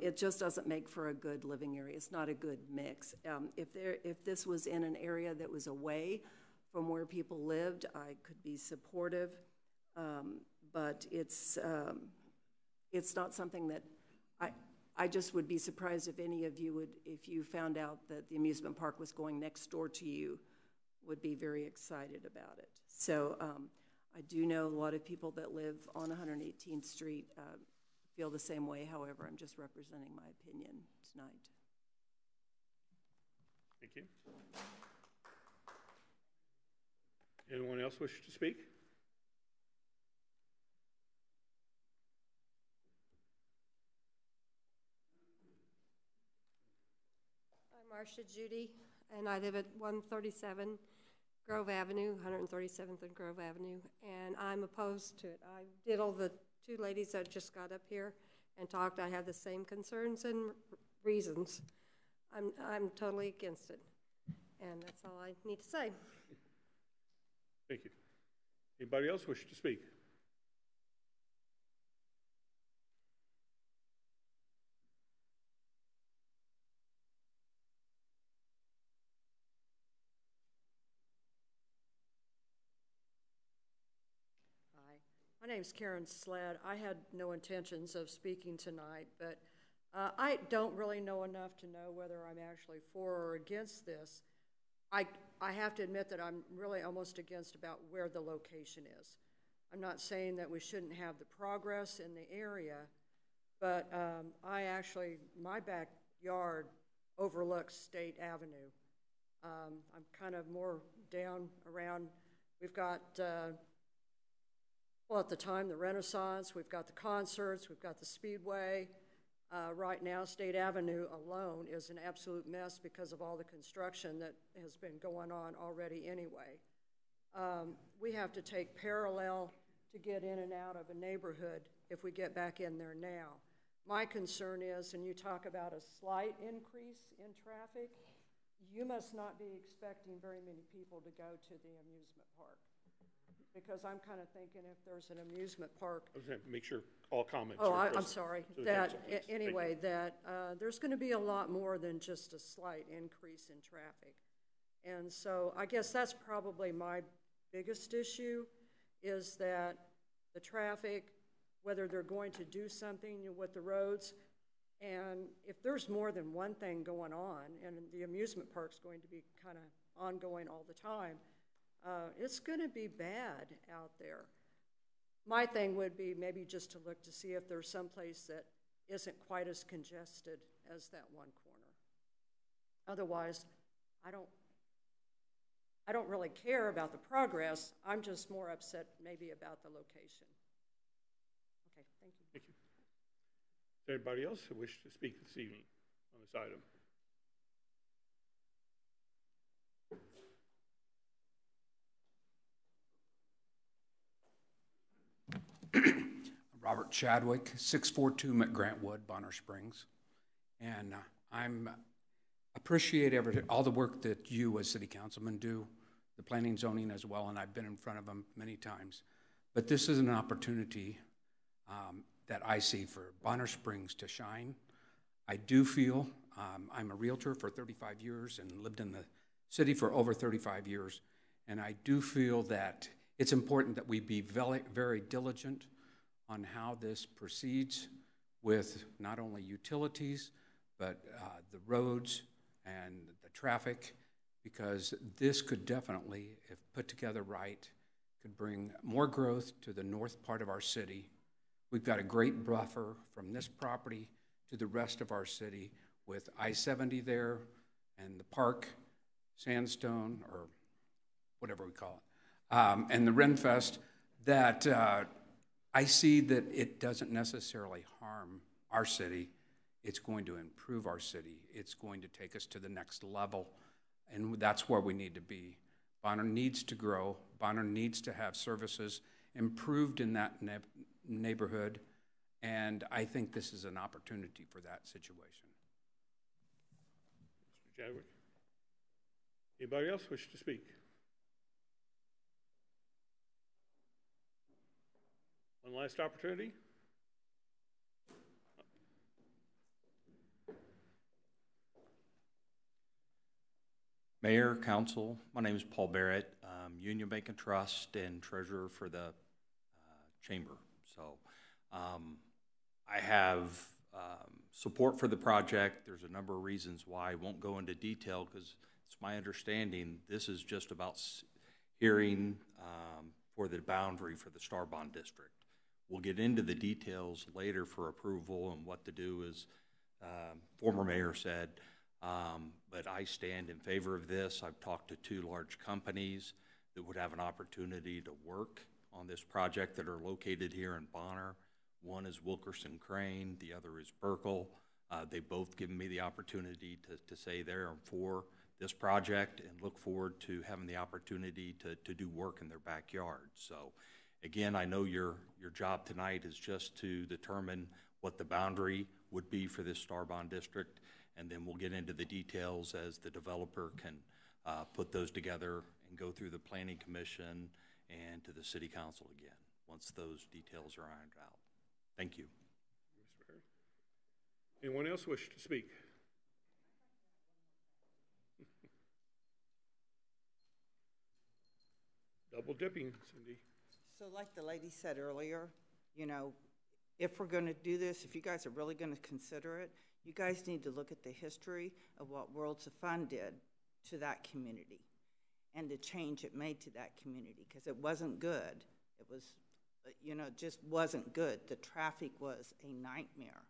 It just doesn't make for a good living area. It's not a good mix. If this was in an area that was away from where people lived, I could be supportive, but it's not something that I just would be surprised if any of you if you found out that the amusement park was going next door to you, would be very excited about it. So I do know a lot of people that live on 118th Street feel the same way. However, I'm just representing my opinion tonight. Thank you. Anyone else wish to speak? I'm Marcia Judy, and I live at 137 Grove Avenue, 137th and Grove Avenue, and I'm opposed to it. I did all the 2 ladies that just got up here and talked. I have the same concerns and reasons. I'm totally against it, and that's all I need to say. Thank you. Anybody else wish to speak? My name's Karen Sled. I had no intentions of speaking tonight, but I don't really know enough to know whether I'm actually for or against this. I have to admit that I'm really almost against about where the location is. I'm not saying that we shouldn't have the progress in the area, but my backyard overlooks State Avenue. I'm kind of more down around, we've got well, at the time, the Renaissance, we've got the concerts, we've got the Speedway. Right now, State Avenue alone is an absolute mess because of all the construction that has been going on already anyway. We have to take parallel to get in and out of a neighborhood if we get back in there now. my concern is, and you talk about a slight increase in traffic, you must not be expecting very many people to go to the amusement park. Because I'm kind of thinking if there's an amusement park. I was going to make sure all comments. Oh, are I'm sorry. to the That, council, please. anyway, that there's going to be a lot more than just a slight increase in traffic. And so I guess that's probably my biggest issue, is that the traffic, whether they're going to do something with the roads, and if there's more than one thing going on, and the amusement park's going to be kind of ongoing all the time, it's going to be bad out there. My thing would be maybe just to look to see if there's some place that isn't quite as congested as that one corner. Otherwise, I don't really care about the progress. I'm just more upset maybe about the location. Okay, thank you. Thank you. Is there anybody else who wish to speak this evening on this item? Robert Chadwick, 642 McGrantwood, Bonner Springs. And I'm appreciate all the work that you as city councilmen do, the planning zoning as well, and I've been in front of them many times. But this is an opportunity that I see for Bonner Springs to shine. I do feel, I'm a realtor for 35 years and lived in the city for over 35 years, and I do feel that it's important that we be very, very diligent on how this proceeds with not only utilities, but the roads and the traffic, because this could definitely, if put together right, could bring more growth to the north part of our city. We've got a great buffer from this property to the rest of our city with I-70 there and the park, Sandstone, or whatever we call it, and the Renfest, that I see that it doesn't necessarily harm our city. It's going to improve our city. It's going to take us to the next level, and that's where we need to be. Bonner needs to grow. Bonner needs to have services improved in that neighborhood, and I think this is an opportunity for that situation. Mr. Chadwick. Anybody else wish to speak? One last opportunity. Mayor, Council, my name is Paul Barrett, Union Bank and Trust and Treasurer for the Chamber. So I have support for the project. There's a number of reasons why. I won't go into detail because it's my understanding this is just about hearing for the boundary for the Starbond District. We'll get into the details later for approval and what to do, as former mayor said. But I stand in favor of this. I've talked to two large companies that would have an opportunity to work on this project that are located here in Bonner. One is Wilkerson Crane, the other is Burkle. They both given me the opportunity to say they're for this project and look forward to having the opportunity to do work in their backyard. So again, I know your job tonight is just to determine what the boundary would be for this Starbond District, and then we'll get into the details as the developer can put those together and go through the Planning Commission and to the City Council again, once those details are ironed out. Thank you. Anyone else wish to speak? Double dipping, Cindy. So like the lady said earlier, you know, if we're going to do this, if you guys are really going to consider it, you guys need to look at the history of what Worlds of Fun did to that community and the change it made to that community, because it wasn't good. It was, you know, just wasn't good. The traffic was a nightmare.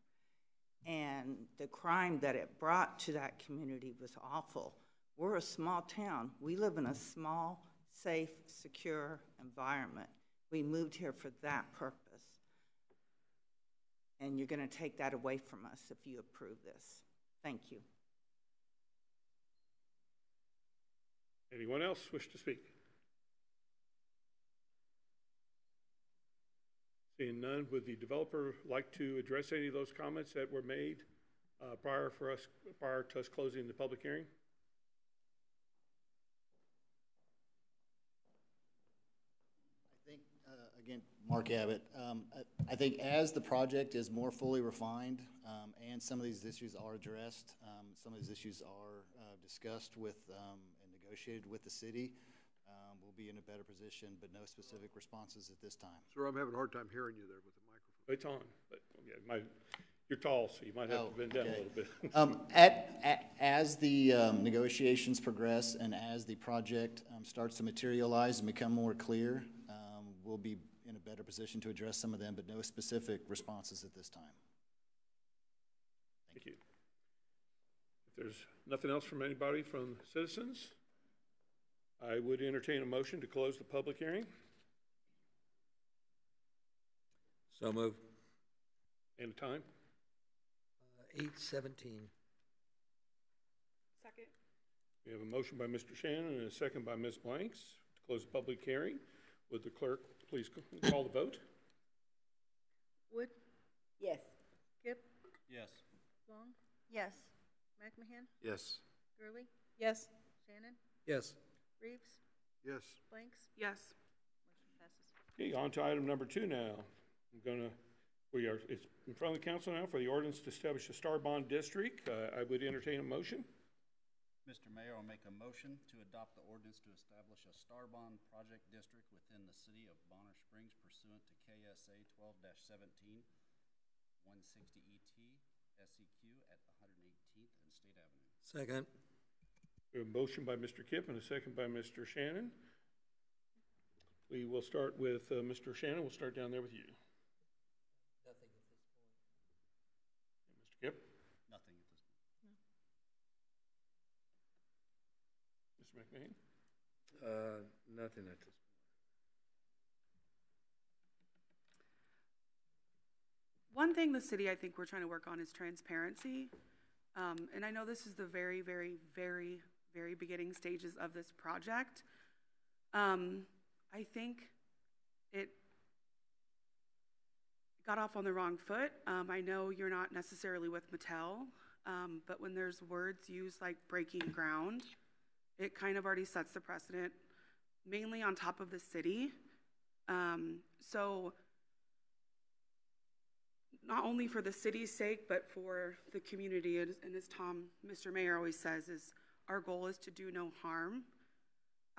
And the crime that it brought to that community was awful. We're a small town. We live in a small, safe, secure environment. We moved here for that purpose. And you're going to take that away from us if you approve this. Thank you. Anyone else wish to speak? Seeing none, would the developer like to address any of those comments that were made prior to us closing the public hearing? I think, again, Mark Abbott, I think as the project is more fully refined and some of these issues are addressed, some of these issues are discussed with and negotiated with the city, we'll be in a better position, but no specific responses at this time. Sir, I'm having a hard time hearing you there with the microphone. It's on, but yeah, you're tall, so you might have to bend down a little bit. As the negotiations progress and as the project starts to materialize and become more clear, we'll be in a better position to address some of them, but no specific responses at this time. Thank you. If there's nothing else from anybody from citizens, I would entertain a motion to close the public hearing. So move. And a time? 8:17. Second. We have a motion by Mr. Shannon and a second by Ms. Blanks to close the public hearing. Would the clerk please call the vote? Wood? Yes. Kip? Yes. Long? Yes. McMahon? Yes. Gurley? Yes. Shannon? Yes. Reeves? Yes. Blanks? Yes. Motion passes. Okay, on to item number 2 now. It's in front of the council now for the ordinance to establish a star bond district. I would entertain a motion. Mr. Mayor, I'll make a motion to adopt the ordinance to establish a star bond project district within the city of Bonner Springs pursuant to KSA 12-17, 160 ET, SEQ at 118th and State Avenue. Second. We have a motion by Mr. Kipp and a second by Mr. Shannon. We will start with Mr. Shannon. We'll start down there with you. Nothing at this point. Mr. Kipp? Nothing at this point. Mr. McMahon? Nothing at this point. One thing the city, I think we're trying to work on is transparency. And I know this is the very, very, very, very beginning stages of this project. I think it got off on the wrong foot. I know you're not necessarily with Mattel, but when there's words used like breaking ground, it kind of already sets the precedent, mainly on top of the city. So not only for the city's sake, but for the community, and as Mr. Mayor always says, is our goal is to do no harm.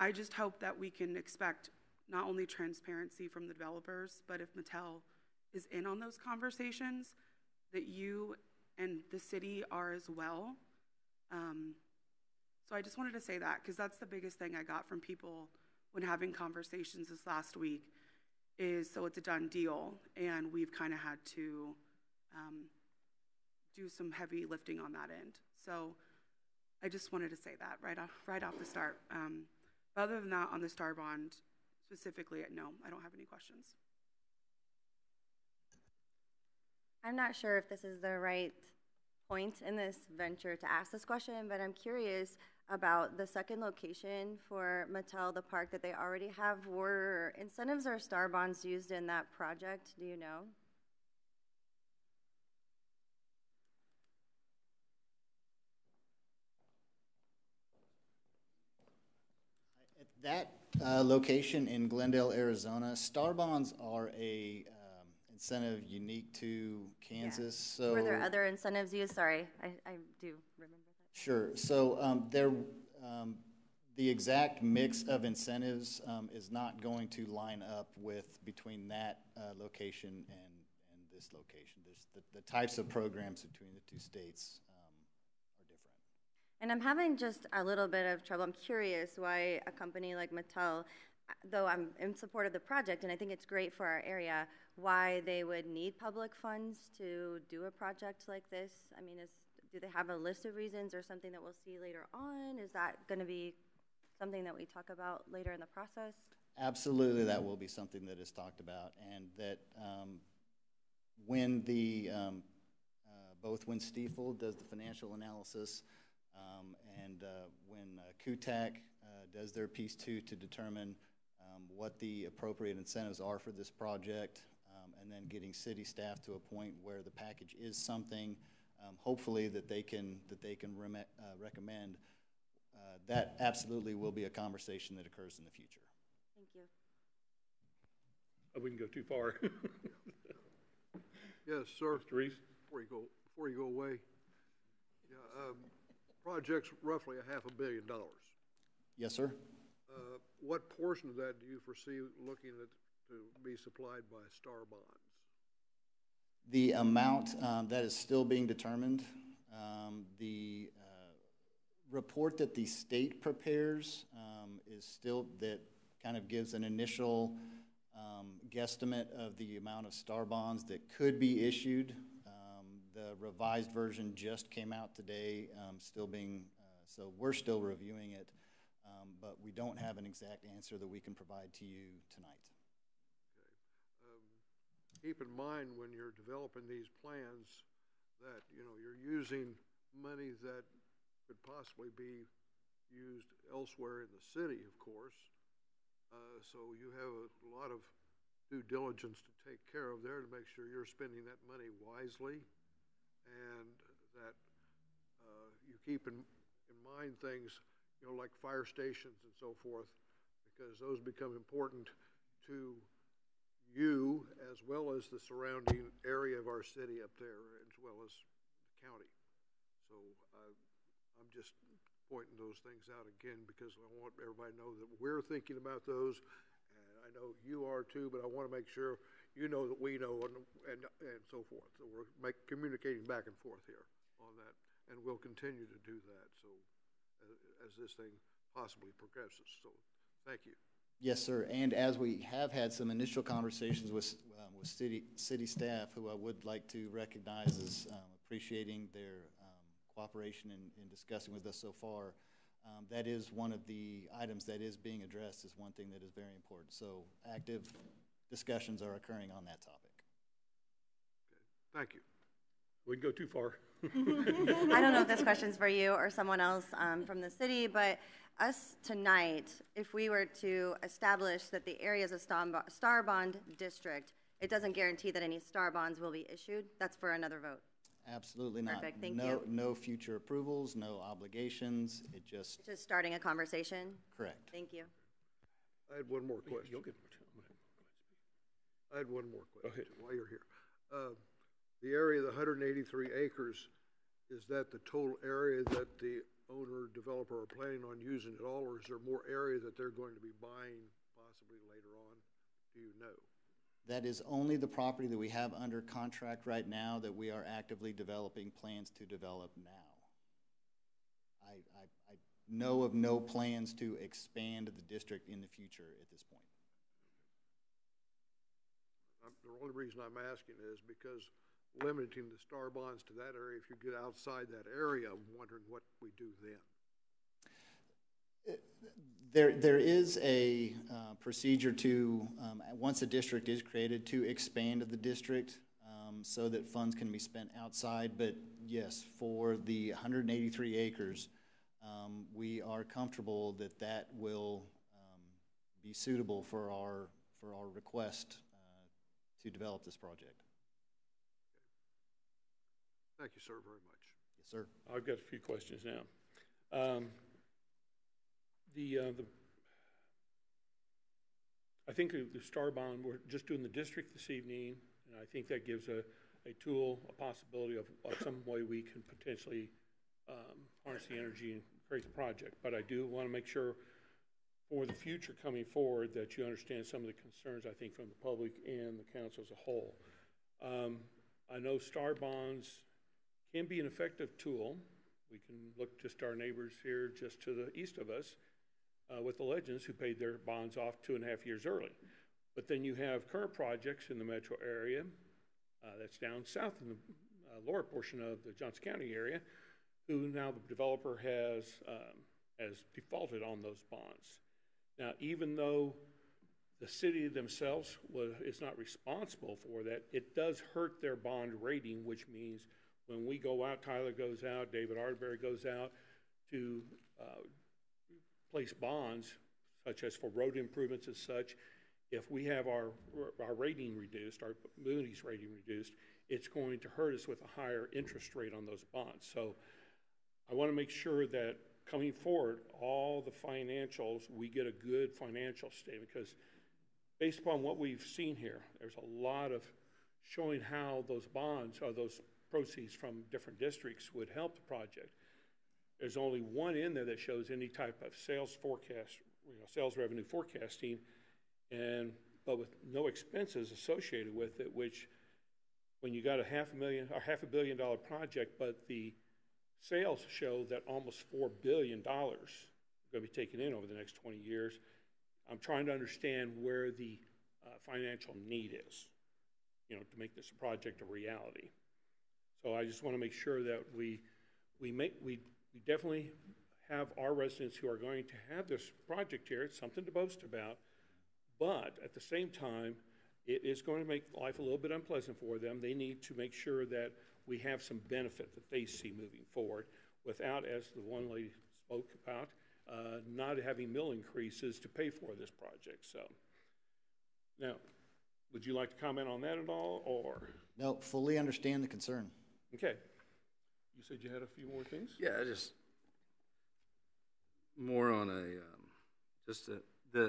I just hope that we can expect not only transparency from the developers, but if Mattel is in on those conversations, that you and the city are as well. So I just wanted to say that, because that's the biggest thing I got from people when having conversations this last week, is so it's a done deal, and we've kind of had to do some heavy lifting on that end. So I just wanted to say that right off the start. But other than that, on the star bond specifically, no, I don't have any questions. I'm not sure if this is the right point in this venture to ask this question, but I'm curious about the second location for Mattel, the park that they already have. Were incentives or star bonds used in that project? Do you know? At that location in Glendale, Arizona, star bonds are a incentive unique to Kansas. Yeah. So were there other incentives used? Sorry, I do remember that. Sure. So the exact mix of incentives is not going to line up with between that location and this location. There's the types of programs between the two states are different. And I'm having just a little bit of trouble. I'm curious why a company like Mattel, though I'm in support of the project and I think it's great for our area, why they would need public funds to do a project like this. I mean, do they have a list of reasons or something that we'll see later on? Is that going to be something that we talk about later in the process? Absolutely, that will be something that is talked about, and that when both when Stiefel does the financial analysis and when CUTAC does their piece too to determine what the appropriate incentives are for this project, and then getting city staff to a point where the package is something, hopefully that they can recommend. That absolutely will be a conversation that occurs in the future. Thank you. I wouldn't go too far. Yes, sir. Mr. Reeves? Before you go away, yeah, project's roughly $500 million. Yes, sir. What portion of that do you foresee looking at to be supplied by STAR bonds? The amount that is still being determined. The report that the state prepares is still, that kind of gives an initial guesstimate of the amount of STAR bonds that could be issued. The revised version just came out today, still being, so we're still reviewing it, but we don't have an exact answer that we can provide to you tonight. Keep in mind when you're developing these plans that, you know, you're using money that could possibly be used elsewhere in the city, of course. So you have a lot of due diligence to take care of there to make sure you're spending that money wisely, and that you keep in mind things, you know, like fire stations and so forth, because those become important to you as well as the surrounding area of our city up there, as well as the county. So I'm just pointing those things out again because I want everybody to know that we're thinking about those, and I know you are too, but I want to make sure you know that we know, and so forth. So we're communicating back and forth here on that, and we'll continue to do that so as this thing possibly progresses. So thank you. Yes, sir. And as we have had some initial conversations with city staff, who I would like to recognize as appreciating their cooperation in discussing with us so far, that is one of the items that is being addressed, is one thing that is very important. So active discussions are occurring on that topic. Okay. Thank you. We can go too far. I don't know if this question's for you or someone else from the city, but us tonight, if we were to establish that the area is a STAR bond district, it doesn't guarantee that any STAR bonds will be issued. That's for another vote. Absolutely not. Perfect, thank you. No future approvals, no obligations. It just starting a conversation. Correct. Thank you. I had one more question. You'll get more time. I had one more question. Go ahead. While you're here. The area of the 183 acres, is that the total area that the owner, developer are planning on using it all, or is there more area that they're going to be buying possibly later on? Do you know? That is only the property that we have under contract right now that we are actively developing plans to develop now. I know of no plans to expand the district in the future at this point. The only reason I'm asking is because limiting the STAR bonds to that area, if you get outside that area, I'm wondering what we do then. There is a procedure to, once a district is created, to expand the district so that funds can be spent outside. But yes, for the 183 acres, we are comfortable that that will be suitable for our request to develop this project. Thank you, sir, very much. Yes, sir. I've got a few questions now. I think the STAR bond, we're just doing the district this evening, and I think that gives a tool, a possibility of some way we can potentially harness the energy and create the project. But I do want to make sure for the future coming forward that you understand some of the concerns, I think, from the public and the council as a whole. I know STAR bonds can be an effective tool. We can look just our neighbors here just to the east of us with the Legends, who paid their bonds off 2.5 years early. But then you have current projects in the metro area that's down south in the lower portion of the Johnson County area, who now the developer has defaulted on those bonds. Now, even though the city themselves is not responsible for that, it does hurt their bond rating, which means when we go out, Tyler goes out, David Arterberry goes out to place bonds, such as for road improvements and such, if we have our rating reduced, our Moody's rating reduced, it's going to hurt us with a higher interest rate on those bonds. So I want to make sure that coming forward, all the financials, we get a good financial statement, because based upon what we've seen here, there's a lot of showing how those bonds or those proceeds from different districts would help the project. There's only one in there that shows any type of sales forecast, sales revenue forecasting, but with no expenses associated with it, which when you got a $500 million project, but the sales show that almost $4 billion are going to be taken in over the next 20 years. I'm trying to understand where the financial need is, to make this project a reality. So I just want to make sure that we definitely have our residents who are going to have this project here. It's something to boast about, but at the same time, it is going to make life a little bit unpleasant for them. They need to make sure that we have some benefit that they see moving forward without, as the one lady spoke about, not having mill increases to pay for this project. So now, would you like to comment on that at all, or? No, fully understand the concern. Okay. You said you had a few more things? Yeah, just more on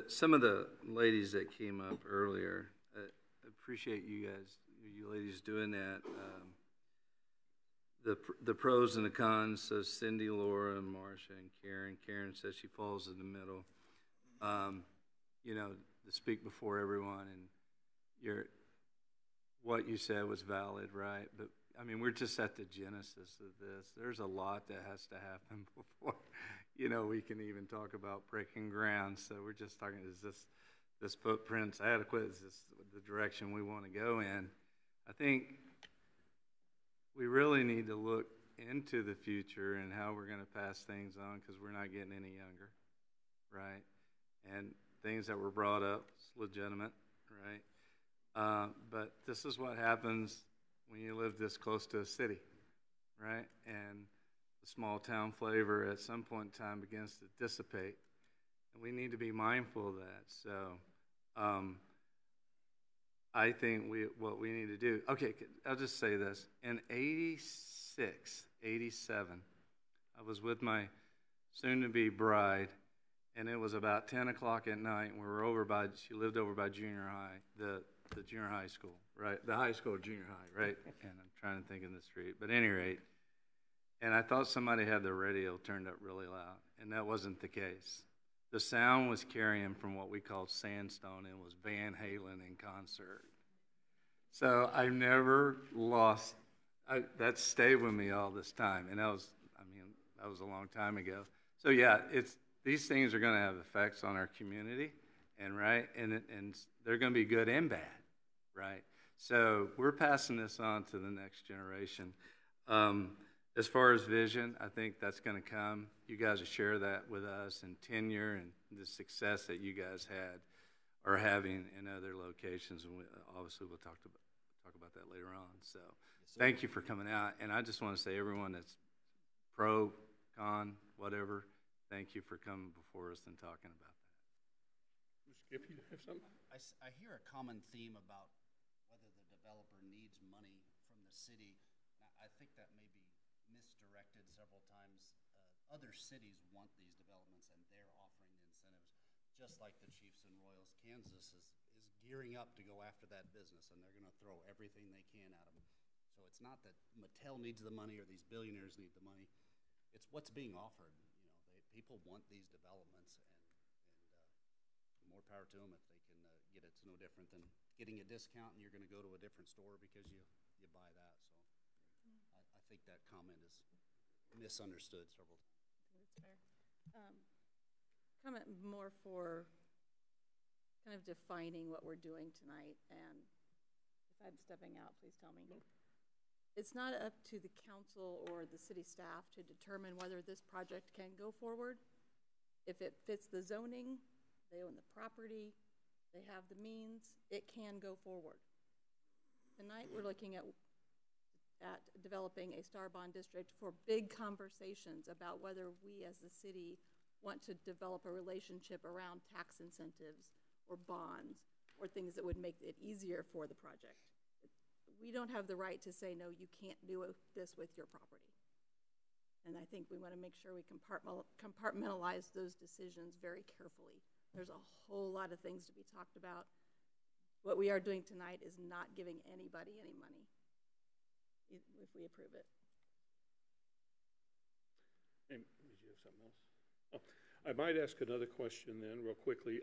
some of the ladies that came up earlier. I appreciate you ladies doing that. The pros and the cons. So Cindy, Laura, and Marcia, and Karen. Karen says she falls in the middle. To speak before everyone, and what you said was valid, right? But I mean, we're just at the genesis of this. There's a lot that has to happen before, we can even talk about breaking ground. So we're just talking, is this footprint's adequate? Is this the direction we want to go in? I think we really need to look into the future and how we're going to pass things on, because we're not getting any younger, right? And things that were brought up, it's legitimate, right? But this is what happens when you live this close to a city, right? And the small town flavor at some point in time begins to dissipate. And we need to be mindful of that. So I think what we need to do, okay, I'll just say this. In 86, 87, I was with my soon-to-be bride, and it was about 10 o'clock at night, and she lived over by junior high, the junior high school, right? The high school, junior high, right? And I'm trying to think of the street. But at any rate, and I thought somebody had their radio turned up really loud, and that wasn't the case. The sound was carrying from what we called Sandstone, and it was Van Halen in concert. So I've never lost, that stayed with me all this time, and that was a long time ago. So yeah, these things are going to have effects on our community, and they're going to be good and bad, right? So we're passing this on to the next generation. As far as vision, I think that's going to come. You guys will share that with us, and tenure and the success that you guys are having in other locations, and obviously we'll talk about that later on. So thank you for coming out, and I just want to say, everyone that's pro, con, whatever, thank you for coming before us and talking about that. Skip, you have something? I hear a common theme about whether the developer needs money from the city. I think that may be misdirected several times. Other cities want these developments, and they're offering the incentives, just like the Chiefs and Royals. Kansas is gearing up to go after that business, and they're going to throw everything they can at them. So it's not that Mattel needs the money or these billionaires need the money. It's what's being offered. People want these developments, and more power to them if they can get it. It's no different than getting a discount and you're going to go to a different store because you buy that. So I think that comment is misunderstood several times. I think that's fair. Comment more for kind of defining what we're doing tonight, and if I'm stepping out, please tell me. It's not up to the council or the city staff to determine whether this project can go forward. If it fits the zoning, they own the property, they have the means, it can go forward. Tonight we're looking at developing a star bond district for big conversations about whether we as the city want to develop a relationship around tax incentives or bonds or things that would make it easier for the project. We don't have the right to say, no, you can't do this with your property. And I think we want to make sure we compartmentalize those decisions very carefully. There's a whole lot of things to be talked about. What we are doing tonight is not giving anybody any money if we approve it. And did you have something else? Oh, I might ask another question then, real quickly.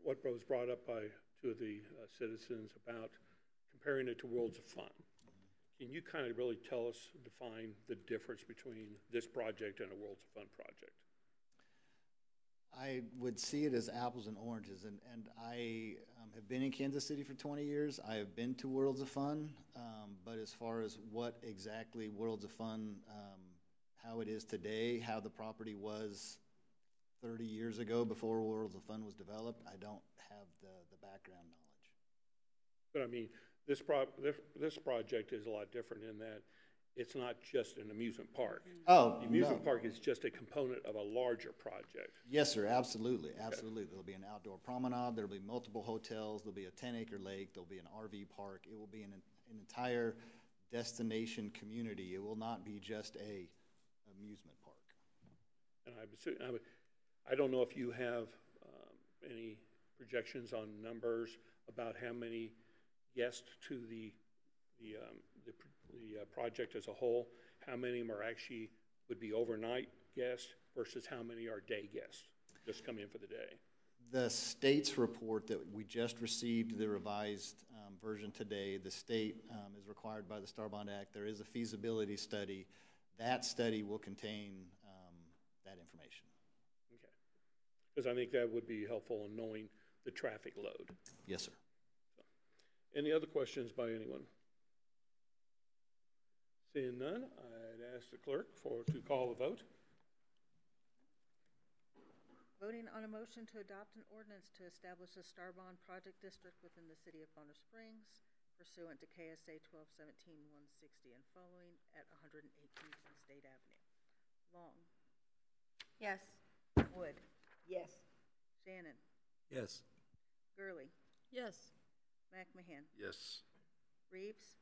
What was brought up by two of the citizens about comparing it to Worlds of Fun. Can you kind of really tell us, define the difference between this project and a Worlds of Fun project? I would see it as apples and oranges, and I have been in Kansas City for 20 years. I have been to Worlds of Fun, but as far as what exactly Worlds of Fun, how it is today, how the property was 30 years ago before Worlds of Fun was developed, I don't have the background knowledge. But I mean, this project is a lot different in that it's not just an amusement park. Oh, the amusement park is just a component of a larger project. Yes, sir, absolutely, absolutely. There'll be an outdoor promenade, there'll be multiple hotels, there'll be a 10-acre lake, there'll be an RV park. It will be an entire destination community. It will not be just a amusement park. And I don't know if you have any projections on numbers about how many guests to the project as a whole, how many of them are actually would be overnight guests versus how many are day guests just come in for the day. The state's report that we just received, the revised version today, the state is required by the Star Bond Act. There is a feasibility study. That study will contain that information. Okay. Because I think that would be helpful in knowing the traffic load. Yes, sir. So, any other questions by anyone? Seeing none, I'd ask the clerk to call the vote. Voting on a motion to adopt an ordinance to establish a Star Bond project district within the city of Bonner Springs pursuant to KSA 1217-160 and following at 118th and State Avenue. Long. Yes. Wood. Yes. Shannon. Yes. Gurley. Yes. McMahon. Yes. Reeves.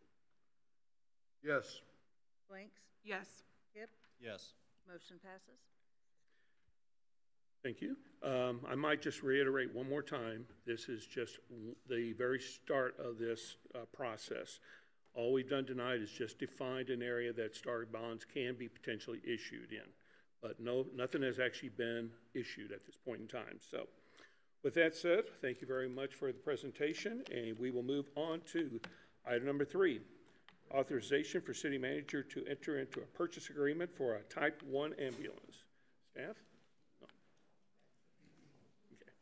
Yes. Blanks. Yes. Kip. Yes. Motion passes. Thank you. I might just reiterate one more time, this is just the very start of this process. All we've done tonight is just defined an area that Star Bonds can be potentially issued in. But nothing has actually been issued at this point in time. So with that said, thank you very much for the presentation, and we will move on to item number 3, authorization for city manager to enter into a purchase agreement for a Type 1 ambulance. Staff? No. Okay.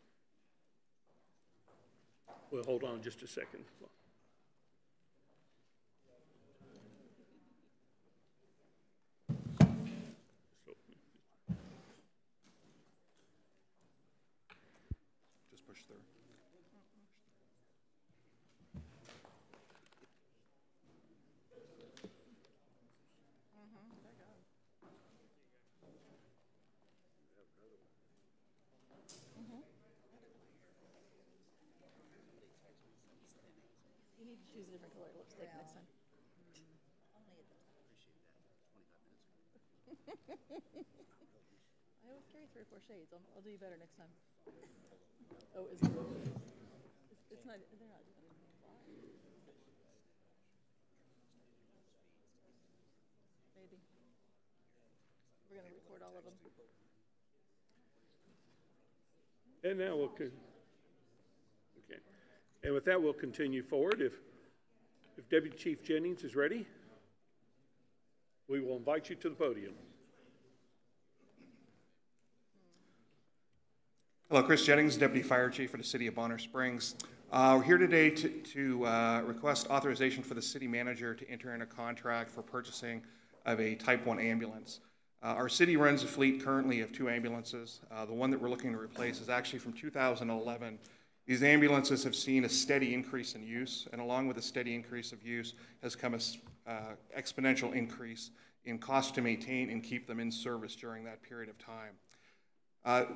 We'll hold on just a second. Push through. You need to choose a different color lipstick next time. I always carry 3 or 4 shades. I'll do you better next time. Oh, is it? It's not. They're not doing anything. Maybe. We're gonna record all of them. And now we'll okay. And with that, we'll continue forward. If Deputy Chief Jennings is ready, we will invite you to the podium. Hello, Chris Jennings, Deputy Fire Chief for the City of Bonner Springs. We're here today to request authorization for the city manager to enter in a contract for purchasing of a Type 1 ambulance. Our city runs a fleet currently of 2 ambulances. The one that we're looking to replace is actually from 2011. These ambulances have seen a steady increase in use, and along with a steady increase of use has come an exponential increase in cost to maintain and keep them in service during that period of time.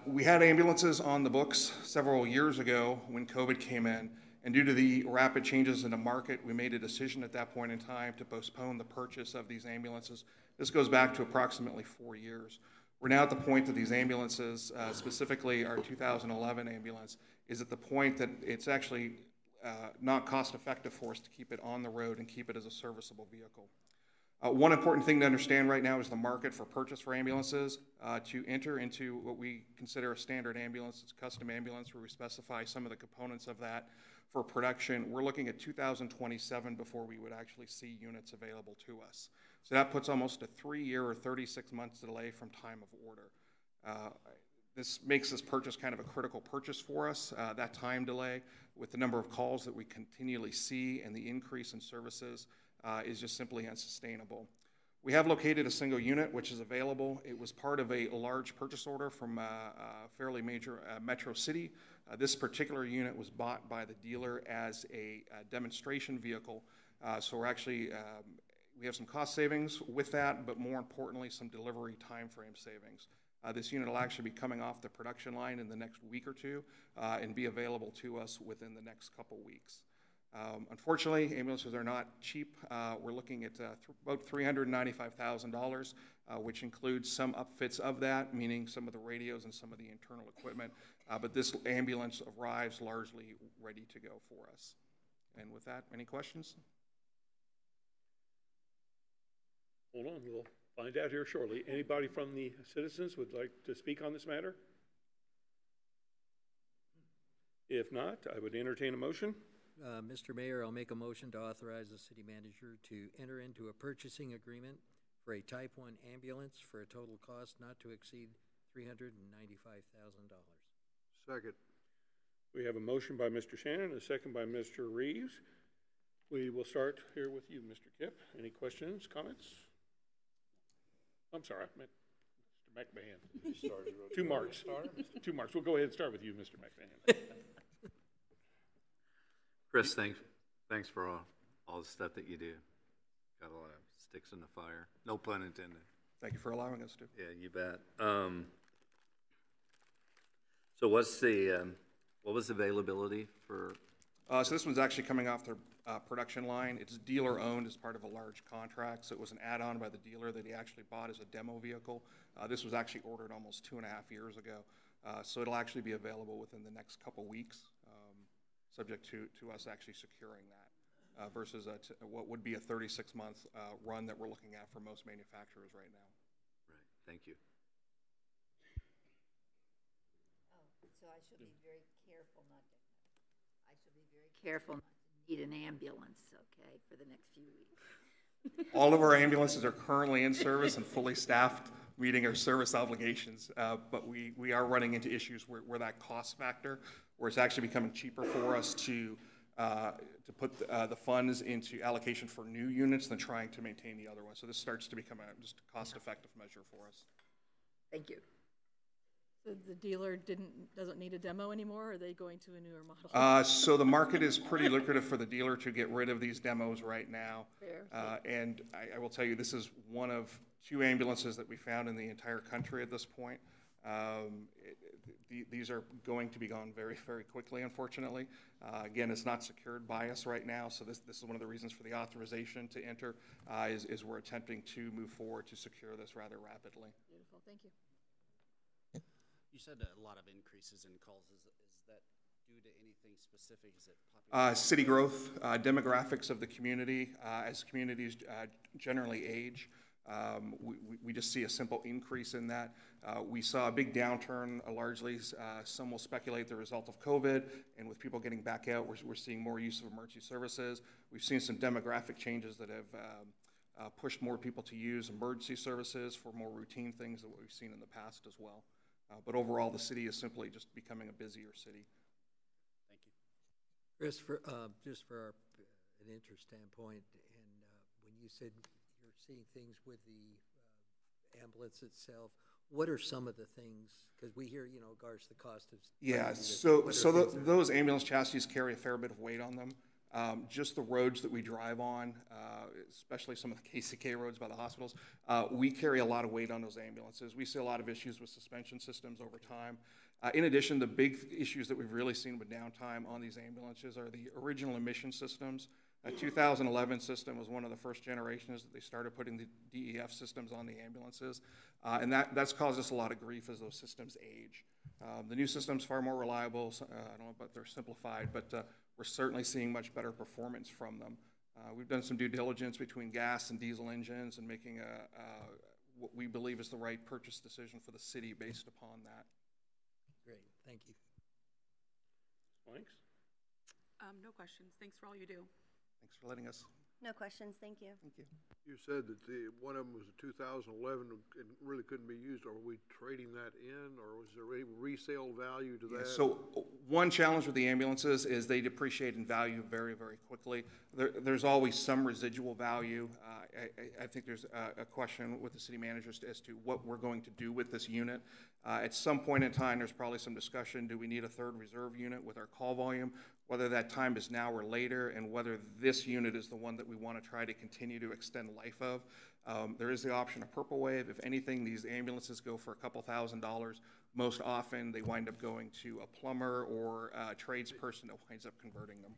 We had ambulances on the books several years ago when COVID came in, and due to the rapid changes in the market, we made a decision at that point in time to postpone the purchase of these ambulances. This goes back to approximately 4 years. We're now at the point that these ambulances, specifically our 2011 ambulance, is at the point that it's actually not cost effective for us to keep it on the road and keep it as a serviceable vehicle. One important thing to understand right now is the market for purchase for ambulances. To enter into what we consider a standard ambulance, it's a custom ambulance where we specify some of the components of that for production. We're looking at 2027 before we would actually see units available to us. So that puts almost a 3-year or 36 months delay from time of order. This makes this purchase kind of a critical purchase for us. That time delay with the number of calls that we continually see and the increase in services is just simply unsustainable. We have located a single unit which is available. It was part of a large purchase order from a fairly major metro city. This particular unit was bought by the dealer as a demonstration vehicle. So we're actually, we have some cost savings with that, but more importantly, some delivery time frame savings. This unit will actually be coming off the production line in the next week or two and be available to us within the next couple weeks. Unfortunately, ambulances are not cheap. We're looking at about $395,000, which includes some upfits of that, meaning some of the radios and some of the internal equipment. But this ambulance arrives largely ready to go for us. And with that, any questions? Hold on, we'll find out here shortly. Anybody from the citizens would like to speak on this matter? If not, I would entertain a motion. Mr. Mayor, I'll make a motion to authorize the city manager to enter into a purchasing agreement for a Type 1 ambulance for a total cost not to exceed $395,000. Second. We have a motion by Mr. Shannon and a second by Mr. Reeves. We will start here with you, Mr. Kipp. Any questions, comments? I'm sorry, I meant Mr. McMahon. Two marks. Two marks. We'll go ahead and start with you, Mr. McMahon. Chris, thanks for all the stuff that you do. Got a lot of sticks in the fire. No pun intended. Thank you for allowing us to. Yeah, you bet. So what's the what was the availability for? So this one's actually coming off their production line. It's dealer owned as part of a large contract. So it was an add-on by the dealer that he actually bought as a demo vehicle. This was actually ordered almost 2.5 years ago. So it'll actually be available within the next couple weeks, subject to us actually securing that versus what would be a 36-month run that we're looking at for most manufacturers right now. Right. Thank you. So I should be very careful not to. I should be very careful not to need an ambulance, okay, for the next few weeks. All of our ambulances are currently in service and fully staffed, meeting our service obligations. But we are running into issues where that cost factor, where it's actually becoming cheaper for us to put the funds into allocation for new units than trying to maintain the other ones. So this starts to become just a cost-effective measure for us. Thank you. So the dealer doesn't need a demo anymore, or are they going to a newer model? So the market is pretty lucrative for the dealer to get rid of these demos right now. Fair. And I will tell you, this is one of 2 ambulances that we found in the entire country at this point. These are going to be gone very, very quickly, unfortunately. Again, it's not secured by us right now, so this is one of the reasons for the authorization to enter, is we're attempting to move forward to secure this rather rapidly. Beautiful, thank you. You said a lot of increases in calls. Is that due to anything specific? Is it popular? City growth, demographics of the community. As communities generally age, we just see a simple increase in that. We saw a big downturn, largely, some will speculate the result of COVID, and with people getting back out, we're seeing more use of emergency services. We've seen some demographic changes that have pushed more people to use emergency services for more routine things than what we've seen in the past as well. But overall, the city is simply just becoming a busier city. Thank you. Chris, just for an interest standpoint, and when you said you're seeing things with the ambulance itself, what are some of the things? Because we hear, regards to the cost of. Yeah, those ambulance chassis carry a fair bit of weight on them. Just the roads that we drive on, especially some of the KCK roads by the hospitals, we carry a lot of weight on those ambulances. We see a lot of issues with suspension systems over time. In addition, the big issues that we've really seen with downtime on these ambulances are the original emission systems. A 2011 system was one of the first generations that they started putting the DEF systems on the ambulances, and that's caused us a lot of grief as those systems age. The new system's far more reliable. I don't know about they're simplified, but we're certainly seeing much better performance from them. We've done some due diligence between gas and diesel engines and making what we believe is the right purchase decision for the city based upon that. Great, thank you. Thanks. No questions. Thanks for all you do. Thanks for letting us. No questions, thank you. Thank you. You said that one of them was a 2011 and really couldn't be used. Are we trading that in, or was there any resale value to that? So one challenge with the ambulances is they depreciate in value very, very quickly. There's always some residual value. I think there's a question with the city managers as to what we're going to do with this unit. At some point in time, there's probably some discussion, do we need a third reserve unit with our call volume? Whether that time is now or later, and whether this unit is the one that we want to try to continue to extend life of. There is the option of Purple Wave. If anything, these ambulances go for a couple $1,000s. Most often, they wind up going to a plumber or a tradesperson that winds up converting them.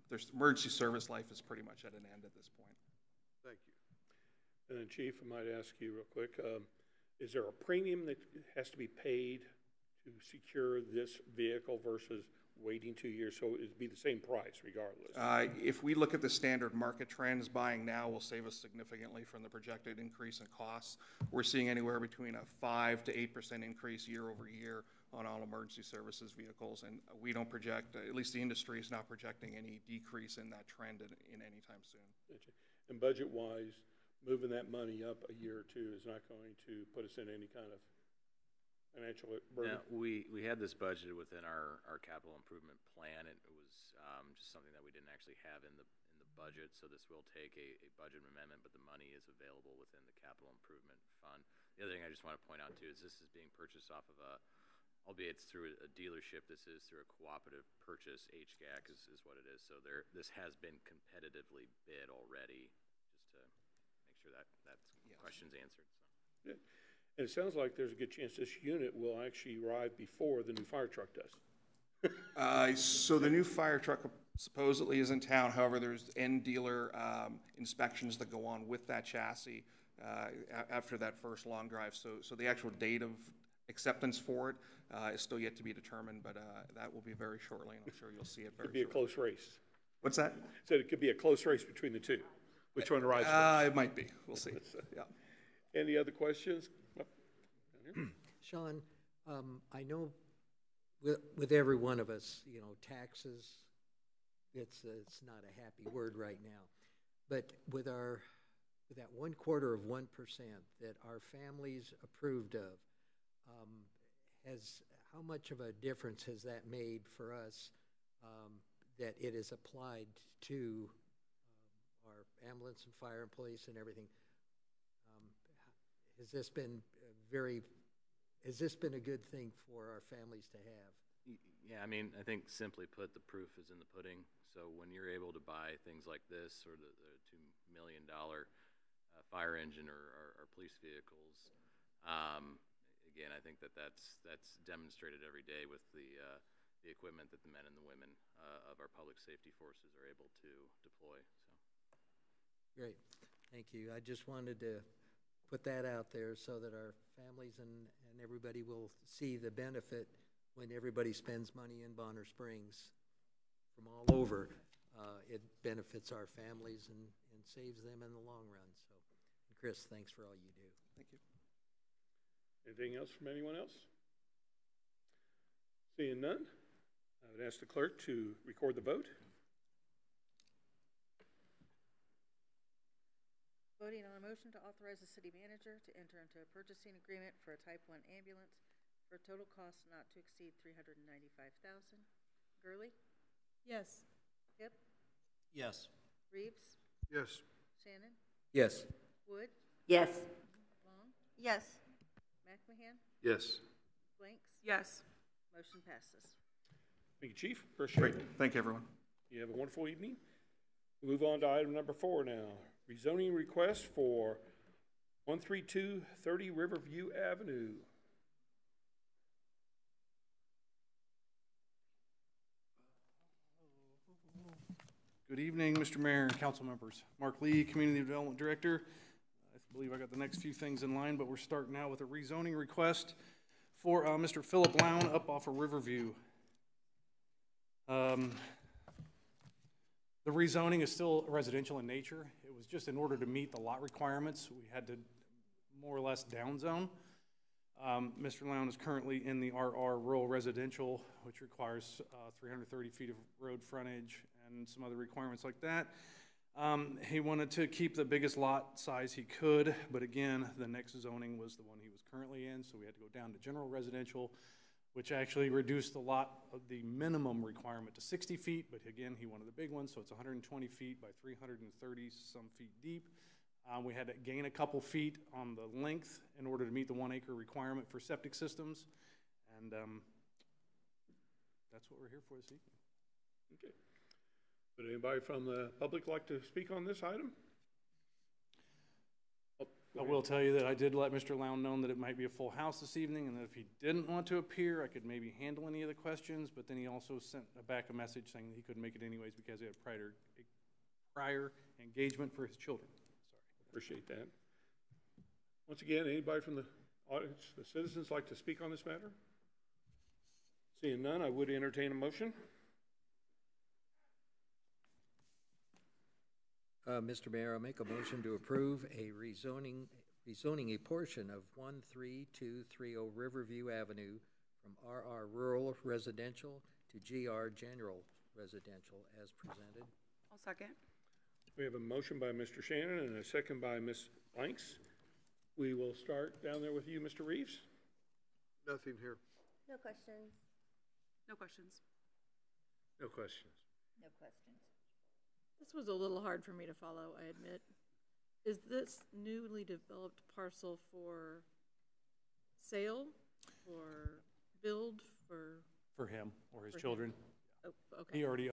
There's emergency service life is pretty much at an end at this point. Thank you. And then, Chief, I might ask you real quick, is there a premium that has to be paid to secure this vehicle versus waiting 2 years, so it'd be the same price regardless? If we look at the standard market trends, buying now will save us significantly from the projected increase in costs. We're seeing anywhere between a 5 to 8% increase year over year on all emergency services vehicles, and we don't project, at least the industry is not projecting any decrease in that trend in any time soon. And budget-wise, moving that money up a year or two is not going to put us in any kind of financial burden? Yeah, we had this budgeted within our capital improvement plan. It was just something that we didn't actually have in the budget, so this will take a budget amendment, but the money is available within the capital improvement fund. The other thing I just want to point out too is this is being purchased off of albeit it's through a dealership, this is through a cooperative purchase. HGAC is what it is. So this has been competitively bid already, just to make sure that question's answered. So. Yeah. And it sounds like there's a good chance this unit will actually arrive before the new fire truck does. So the new fire truck supposedly is in town. However, there's end dealer inspections that go on with that chassis after that first long drive. So the actual date of acceptance for it is still yet to be determined, but that will be very shortly, and I'm sure you'll see it very shortly. It could be a close race. What's that? Said it could be a close race between the two. Which one arrives first? It might be. We'll see. Yeah. Any other questions? Sean, I know with every one of us, you know, taxes, it's not a happy word right now, but with that 1/4% that our families approved of, how much of a difference has that made for us that it is applied to our ambulance and fire and police and everything? Has this been a good thing for our families to have? Yeah, I mean, I think simply put, the proof is in the pudding. So when you're able to buy things like this or the $2 million fire engine or police vehicles, again, I think that's demonstrated every day with the equipment that the men and the women of our public safety forces are able to deploy. So. Great, thank you. I just wanted to put that out there so that our families and everybody will see the benefit when everybody spends money in Bonner Springs from all over. It benefits our families and saves them in the long run. So, Chris, thanks for all you do. Thank you. Anything else from anyone else? Seeing none, I would ask the clerk to record the vote. Voting on a motion to authorize the city manager to enter into a purchasing agreement for a Type 1 ambulance for a total cost not to exceed $395,000. Gurley? Yes. Hip? Yes. Reeves? Yes. Shannon? Yes. Wood? Yes. Long? Yes. McMahon? Yes. Blanks? Yes. Motion passes. Thank you, Chief. Appreciate it. Great. Thank you, everyone. You have a wonderful evening. Move on to item number 4 now. Rezoning request for 13230 Riverview Avenue. Good evening, Mr. Mayor and council members. Mark Lee, Community Development Director. I believe I got the next few things in line, but we're starting out with a rezoning request for Mr. Philip Lown up off of Riverview. The rezoning is still residential in nature. It was just in order to meet the lot requirements, we had to more or less downzone. Mr. Lown is currently in the RR rural residential, which requires 330 feet of road frontage and some other requirements like that. He wanted to keep the biggest lot size he could, but again, the next zoning was the one he was currently in, so we had to go down to general residential, which actually reduced the lot of the minimum requirement to 60 feet, but again, he wanted the big one, so it's 120 feet by 330 some feet deep. We had to gain a couple feet on the length in order to meet the 1 acre requirement for septic systems, and that's what we're here for this evening. Okay. Would anybody from the public like to speak on this item? I will tell you that I did let Mr. Lown know that it might be a full house this evening, and that if he didn't want to appear, I could maybe handle any of the questions, but then he also sent back a message saying that he couldn't make it anyways because he had prior engagement for his children. Sorry. Appreciate that. Once again, anybody from the audience, the citizens like to speak on this matter? Seeing none, I would entertain a motion. Mr. Mayor, I make a motion to approve a rezoning a portion of 13230 Riverview Avenue from RR Rural Residential to GR General Residential as presented. I'll second. We have a motion by Mr. Shannon and a second by Ms. Blanks. We will start down there with you, Mr. Reeves. Nothing here. No questions. No questions. No questions. No questions. This was a little hard for me to follow, I admit. Is this newly developed parcel for sale, for build, for For him or his For him. children. Oh, okay. He already